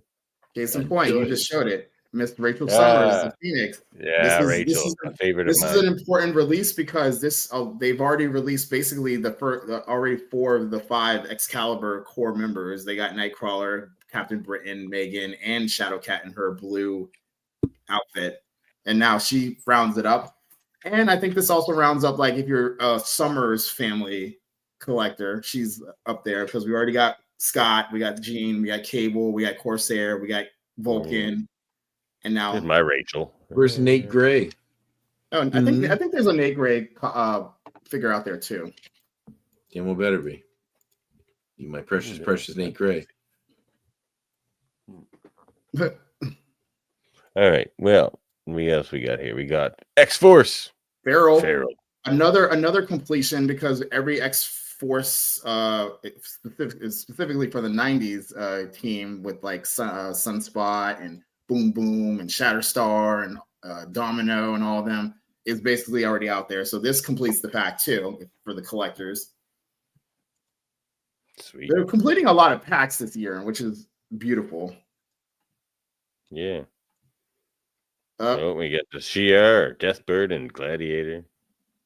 G: Case in point, you just showed it. Miss Rachel Summers, Phoenix.
C: Yeah, Rachel's my favorite.
G: This is an important release because they've already released basically already 4 of the 5 Excalibur core members. They got Nightcrawler, Captain Britain, Megan, and Shadowcat in her blue outfit, and now she rounds it up. And I think this also rounds up, like if you're a Summers family collector, she's up there because we already got Scott, we got Jean, we got Cable, we got Corsair, we got Vulcan. And now
C: my Rachel.
F: Where's Nate Gray?
G: Oh, I think there's a Nate Gray figure out there too.
F: Damn, well better be. You, my precious, precious Nate Gray.
C: All right. Well, what else we got here? We got X-Force.
G: Feral. Another completion because every X-Force, specifically for the 90s team with like Sunspot and Boom Boom and Shatterstar and Domino and all of them is basically already out there. So this completes the pack too for the collectors.
C: Sweet.
G: They're completing a lot of packs this year, which is beautiful.
C: Yeah. We got the Shi'ar, Deathbird, and Gladiator.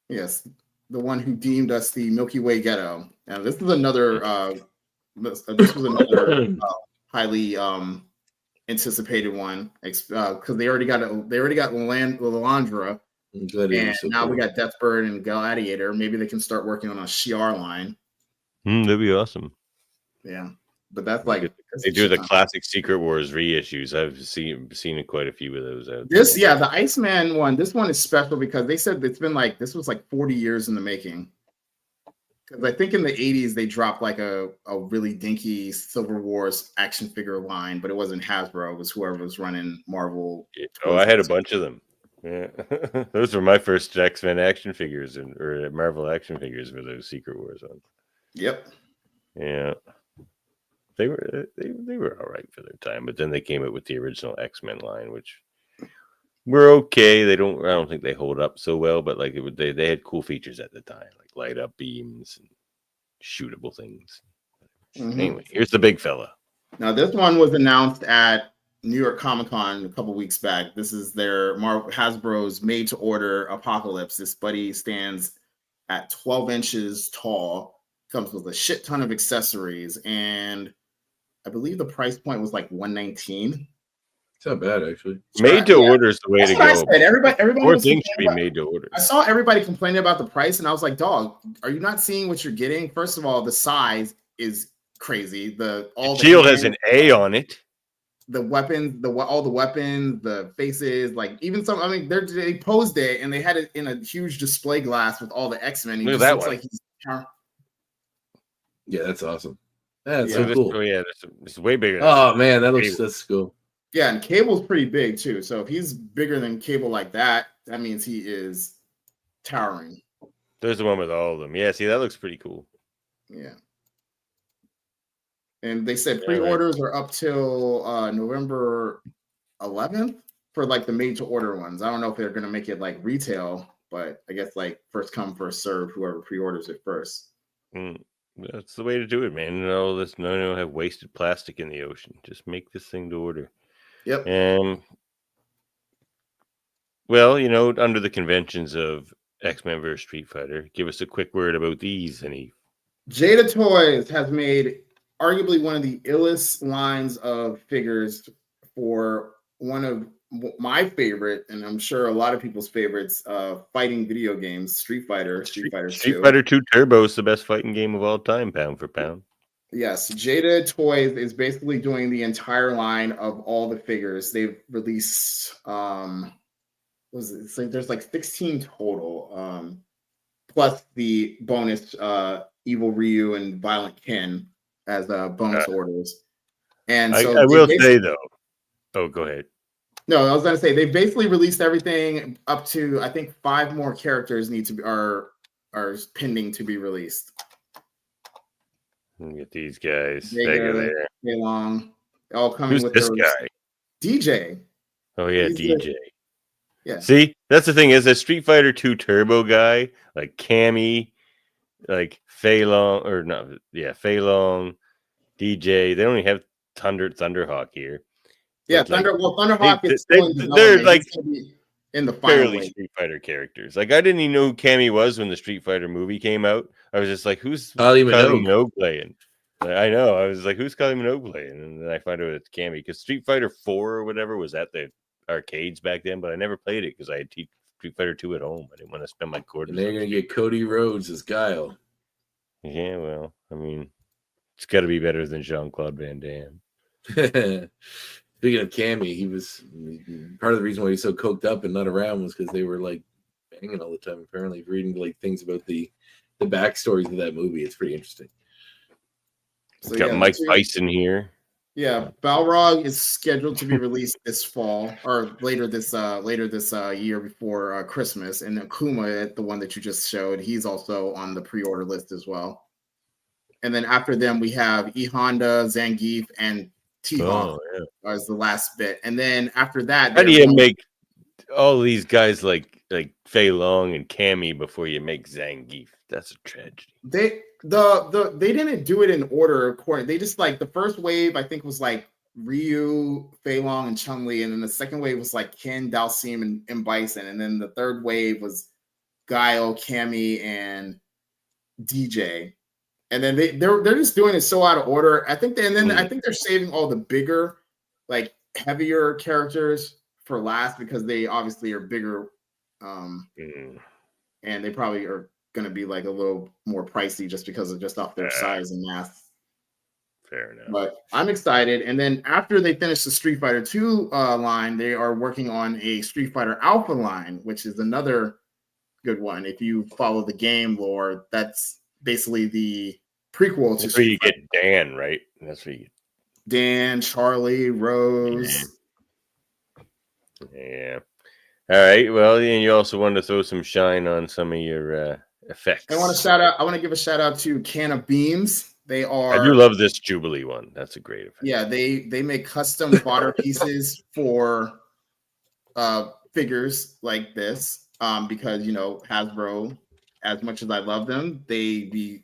G: Yes, the one who deemed us the Milky Way ghetto. Now this is another. This was another highly anticipated one because they already got Lilandra, and now we got Deathbird and Gladiator. Maybe they can start working on a Shi'ar line.
C: That'd be awesome.
G: Yeah, but that's like
C: they do the classic Secret Wars reissues. I've seen quite a few of those out.
G: This, yeah, the Iceman one. This one is special because they said it's been like this was like 40 years in the making. Because I think in the 80s they dropped like a really dinky Silver Wars action figure line, but it wasn't Hasbro. It was whoever was running Marvel.
C: Oh, I had a bunch of them. Yeah, those were my first X-Men action figures or Marvel action figures for those Secret Wars ones.
G: Yep.
C: Yeah. They were all right for their time, but then they came out with the original X-Men line, which were okay. I don't think they hold up so well, but like they had cool features at the time, like light up beams and shootable things. Mm-hmm. Anyway, here's the big fella.
G: Now this one was announced at New York Comic Con a couple weeks back. This is their Hasbro's made to order Apocalypse. This buddy stands at 12 inches tall, comes with a shit ton of accessories, and I believe the price point was like $119.
F: It's not bad, actually.
C: Made to order is the way to go.
G: I said. Everybody
C: more things should be made to order.
G: I saw everybody complaining about the price, and I was like, "Dog, are you not seeing what you're getting?" First of all, the size is crazy. The
C: shield has an A on it.
G: The weapons, all the weapons, the faces, like even some. I mean, they posed it and they had it in a huge display glass with all the X-Men.
C: Look at that one.
G: Like he's.
F: Yeah, that's awesome. That's
C: so
F: cool.
C: This is way bigger.
F: Oh man, that's cool.
G: Yeah, and Cable's pretty big too. So if he's bigger than Cable like that, that means he is towering.
C: There's the one with all of them. Yeah, see, that looks pretty cool.
G: Yeah. And they said pre-orders are up till November 11th for like the made to order ones. I don't know if they're going to make it like retail, but I guess like first come, first serve, whoever pre-orders it first.
C: That's the way to do it, man. No, have wasted plastic in the ocean. Just make this thing to order.
G: Yep.
C: Well, under the conventions of X-Men vs. Street Fighter, give us a quick word about these, Hanif.
G: Jada Toys has made arguably one of the illest lines of figures for one of my favorite, and I'm sure a lot of people's favorites, fighting video games, Street Fighter 2.
C: Street Fighter 2 Turbo is the best fighting game of all time, pound for pound.
G: Yes, Jada Toys is basically doing the entire line of all the figures. They've released, there's like 16 total, plus the bonus Evil Ryu and Violent Ken as bonus orders. And so
C: I will say though, go ahead.
G: No, I was going to say they've basically released everything up to I think 5 more characters are pending to be released.
C: Look at these guys.
G: There. Long, all coming
C: Who's
G: with
C: this guy?
G: DJ.
C: Oh yeah, he's DJ.
G: Yeah.
C: See, that's the thing is a Street Fighter 2 Turbo guy like Cammy, like Fei Long, Feilong, DJ. They don't even have Thunderhawk here.
G: Yeah,
C: but
G: Thunderhawk is
C: they're like
G: in the
C: fairly Street Fighter characters. Like I didn't even know who Cammy was when the Street Fighter movie came out. I was just like, who's Kylie Minogue playing? I know. I was like, who's Kylie Minogue playing? And then I find out it's Cammy because Street Fighter 4 or whatever was at the arcades back then, but I never played it because I had Street Fighter 2 at home. I didn't want to spend my quarters.
F: And they're going to get Cody Rhodes as Guile.
C: Yeah, well, I mean, it's got to be better than Jean-Claude Van Damme.
F: Speaking of Cammy, he was part of the reason why he's so coked up and not around was because they were like banging all the time. Apparently, reading like things about the backstories of that movie. It's pretty interesting.
G: So
C: Got
G: yeah,
C: Mike Tyson here.
G: Yeah, Balrog is scheduled to be released this fall or later this year before Christmas. And Akuma, the one that you just showed, he's also on the pre-order list as well. And then after them, we have E Honda, Zangief, and T-Hawk as the last bit. And then after that,
C: how do you make all these guys like Fei Long and Cammy before you make Zangief? That's a tragedy.
G: They didn't do it in order. They just like the first wave, I think, was like Ryu, Fei Long, and Chun-Li, and then the second wave was like Ken, Dalsim, and Bison, and then the third wave was Guile, Cammy, and DJ. And then they're just doing it so out of order. I think I think they're saving all the bigger, like heavier characters for last because they obviously are bigger, and they probably are going to be like a little more pricey just off their size and mass.
C: Fair enough.
G: But I'm excited. And then after they finish the Street Fighter 2 line, they are working on a Street Fighter Alpha line, which is another good one. If you follow the game lore, that's basically the prequel to.
C: That's where you get Dan, right? That's where you get
G: Dan, Charlie, Rose.
C: Yeah. All right. Well, and you also wanted to throw some shine on some of your effects.
G: I want to give a shout out to Can of Beams. They are.
C: I do love this Jubilee one. That's a great effect.
G: Yeah, they make custom fodder pieces for figures like this. Because Hasbro, as much as I love them, they be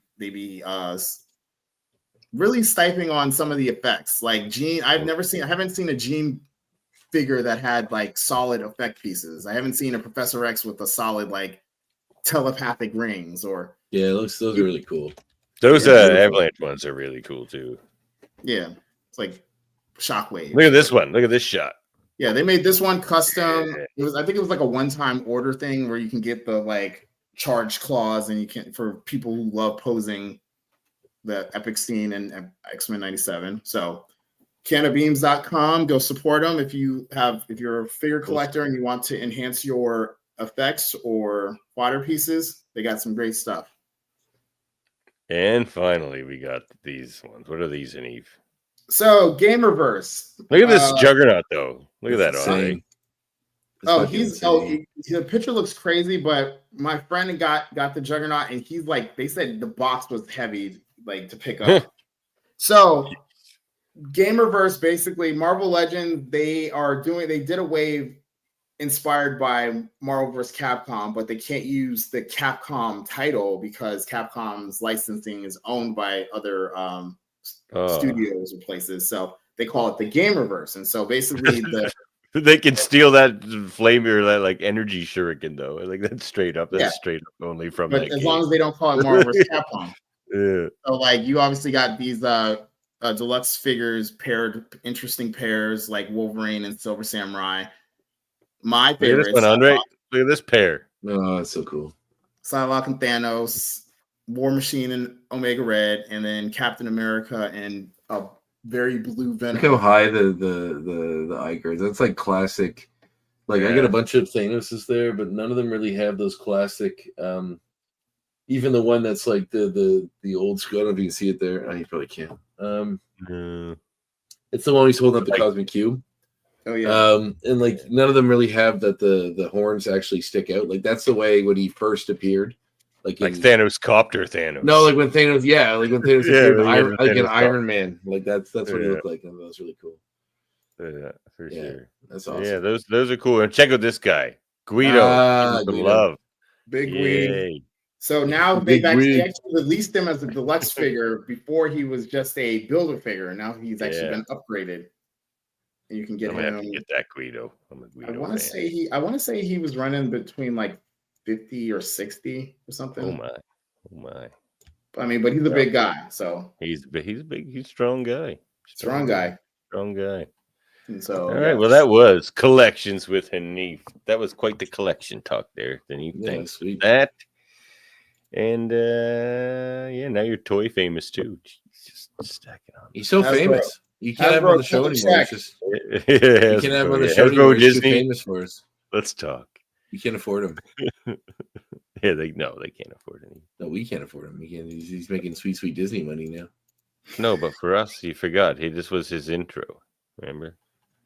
G: really sniping on some of the effects. Like Gene, I haven't seen a Gene figure that had like solid effect pieces. I haven't seen a Professor X with a solid like telepathic rings or.
F: Yeah, those are really cool.
C: Those Avalanche ones are really cool too.
G: Yeah, it's like Shockwave.
C: Look at this one. Look at this shot.
G: Yeah, they made this one custom. I think it was like a one-time order thing where you can get the like charge claws, and you can for people who love posing the epic scene in X-Men 97. So canabeams.com, go support them if you're a figure collector and you want to enhance your effects or fodder pieces. They got some great stuff.
C: And finally, we got these ones. What are these, Eve?
G: So Gamerverse.
C: Look at this Juggernaut, though. Look at that, Andre.
G: The picture looks crazy, but my friend got the Juggernaut, and he's like, they said the box was heavy, like to pick up. So Gamerverse, basically, Marvel Legends, they did a wave inspired by Marvel vs. Capcom, but they can't use the Capcom title because Capcom's licensing is owned by other studios or places. So they call it the Gamerverse. And so basically
C: they can steal that flame or that like energy shuriken though. Like that's straight up. That's straight up only from
G: but
C: that
G: as
C: game.
G: long as they don't call it Marvel vs. Capcom.
C: Yeah.
G: So like you obviously got these deluxe figures interesting pairs like Wolverine and Silver Samurai. My favorite.
C: Look at this one, Andre. Look at this pair.
F: Oh, that's so cool.
G: Psylocke and Thanos, War Machine and Omega Red, and then Captain America and a very blue Venom.
F: Look how high the eye guards. That's like classic. Like I got a bunch of Thanoses there, but none of them really have those classic. Even the one that's like the old school. I don't know if you can see it there. Oh, you probably can't. It's the one he's holding up the Cosmic Cube.
G: Oh yeah.
F: And like none of them really have that the horns actually stick out. Like that's the way when he first appeared. Like
C: Thanos copter Thanos.
F: No, like when Thanos, appeared
C: Thanos
F: Iron Man. Like that's what he looked like. And that was really cool.
C: Yeah, for sure.
F: That's awesome.
C: Yeah, those are cool. And check out this guy, Guido. Love.
G: Big Guido. So now they actually released him as a deluxe figure. Before he was just a builder figure. Now he's actually been upgraded. And you can get him.
C: Have to get that Guido. I'm a Guido.
G: I want to say he was running between like 50 or 60 or something.
C: Oh my.
G: I mean, but he's a big guy, so
C: he's a strong guy.
G: Strong guy.
C: And so all right, well, that was Collections with Hanif. That was quite the collection talk there. Hanif, thanks for that. And now you're toy famous too. Just stack it on.
F: He's so famous. You can't have him on the show anymore. You can't have him on the show anymore. He's too famous for us.
C: Let's talk.
F: You can't afford him.
C: They can't afford him.
F: No, we can't afford him. He's making sweet Disney money now.
C: No, but for us, he forgot. This was his intro. Remember?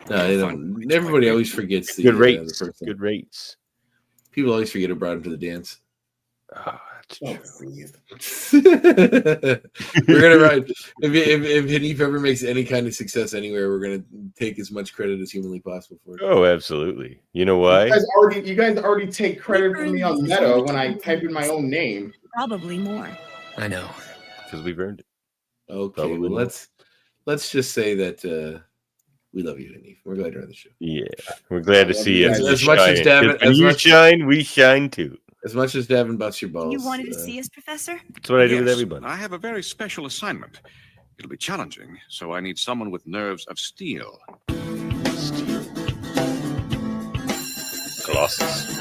F: No, they don't. Everybody always forgets the
C: Good
F: the
C: rates.
F: first thing.
C: Good rates.
F: People always forget who brought him to the dance.
C: Oh, that's
G: Oh,
C: true.
G: please.
F: We're gonna ride. If Hanif ever makes any kind of success anywhere, we're gonna take as much credit as humanly possible for it.
C: Oh, absolutely. You know why?
G: You guys already take credit for me on Meta when I type in my own name.
D: Probably more.
E: I know.
C: Because we've earned it.
F: Okay,
C: Probably
F: well
C: not.
F: let's just say that we love you, Hanif. We're glad you're on the show.
C: Yeah, we're glad to see you.
F: As much as Davin,
C: when you shine, we shine too.
F: As much as Davin busts your balls.
D: You wanted to see us, Professor?
C: That's what I do with everybody.
H: I have a very special assignment. It'll be challenging, so I need someone with nerves of steel.
C: Colossus.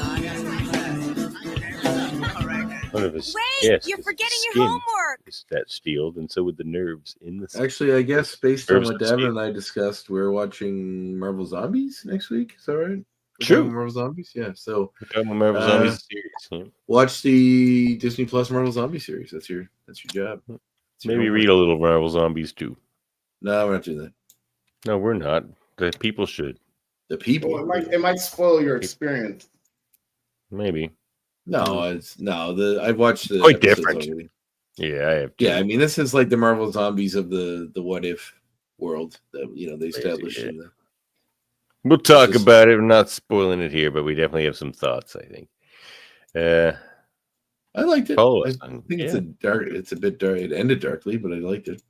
C: One of his,
D: Wait, you're forgetting your homework.
C: Is that steeled, and so would the nerves in the skin.
F: Actually, I guess based on
C: Nerves
F: what
C: of
F: Davin
C: steel.
F: and I discussed, we're watching Marvel Zombies next week. Is that right? We're
C: True.
F: talking Marvel Zombies, yeah. So
C: We're talking about Marvel Zombies series. Yeah.
F: watch the Disney Plus Marvel Zombie series. That's your job. That's your
C: Maybe
F: homework.
C: read a little Marvel Zombies too.
F: No, we're not doing that.
C: No, we're not. The people should.
F: The people.
G: Well, it might spoil your experience.
C: Maybe.
F: No, I've watched the
C: Quite
F: episodes
C: different.
F: already.
C: Yeah, I have.
F: Yeah, I mean, this is like the Marvel Zombies of the what if world that they established.
C: Yeah.
F: In the,
C: We'll talk
F: Just-
C: about it. We're not spoiling it here, but we definitely have some thoughts, I think.
F: I liked it.
C: Follow
F: I
C: us on,
F: think it's a bit dark. It ended darkly, but I liked it.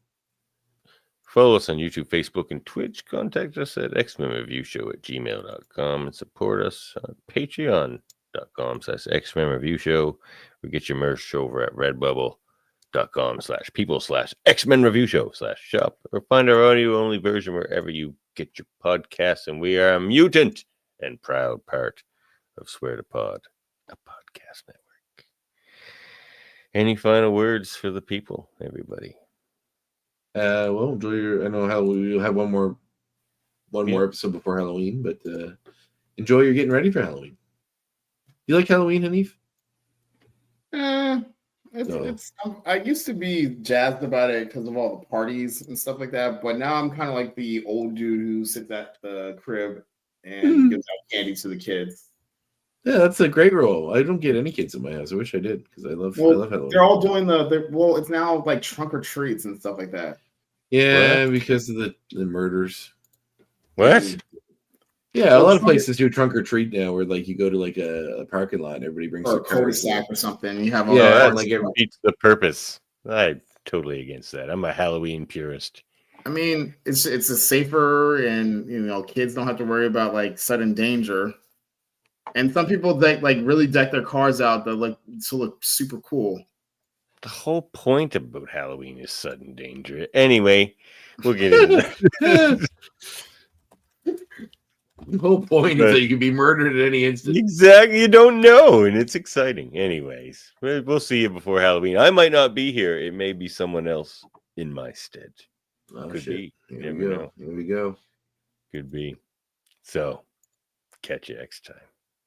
C: follow us on YouTube, Facebook, and Twitch. Contact us at xmenreviewshow@gmail.com and support us on patreon.com/xmenreviewshow. We get your merch over at redbubble.com/people/xmenreviewshow/shop or find our audio-only version wherever you get your podcasts. And we are a mutant and proud part of Swear to Pod, a podcast network. Any final words for the people, everybody?
F: Well, enjoy your. I know how we'll have one more episode before Halloween, but enjoy your getting ready for Halloween. You like Halloween, Hanif?
G: I used to be jazzed about it because of all the parties and stuff like that, but now I'm kind of like the old dude who sits at the crib and gives out candy to the kids.
F: Yeah, that's a great role. I don't get any kids in my house. I wish I did because I love Halloween.
G: They're all doing it's now like trunk or treats and stuff like that.
F: Yeah, because of the murders.
C: What?
F: Yeah, a lot of places do trunk or treat now, where like you go to like a parking lot and everybody brings
G: Or
F: their
G: a
F: cars.
G: cul-de-sac or something. You have all
F: Yeah,
G: that.
F: and, like
C: It's the purpose. I'm totally against that. I'm a Halloween purist.
G: I mean, it's a safer, and kids don't have to worry about like sudden danger. And some people really deck their cars out to look super cool.
C: The whole point about Halloween is sudden danger. Anyway, we'll get into that.
F: The whole point is that you can be murdered at any instant.
C: Exactly. You don't know, and it's exciting. Anyways, we'll see you before Halloween. I might not be here. It may be someone else in my stead.
F: Oh,
C: Could
F: shit.
C: be. You
F: Here we
C: never
F: go.
C: know.
F: Here we go.
C: Could be. So, catch you next time.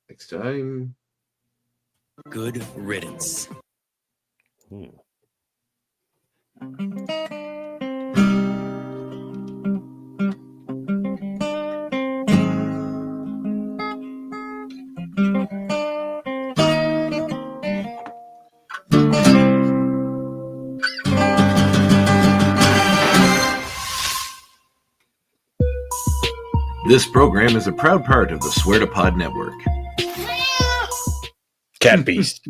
F: Next time.
E: Good riddance.
A: This program is a proud part of the Swear to Pod Network.
C: Cat beast.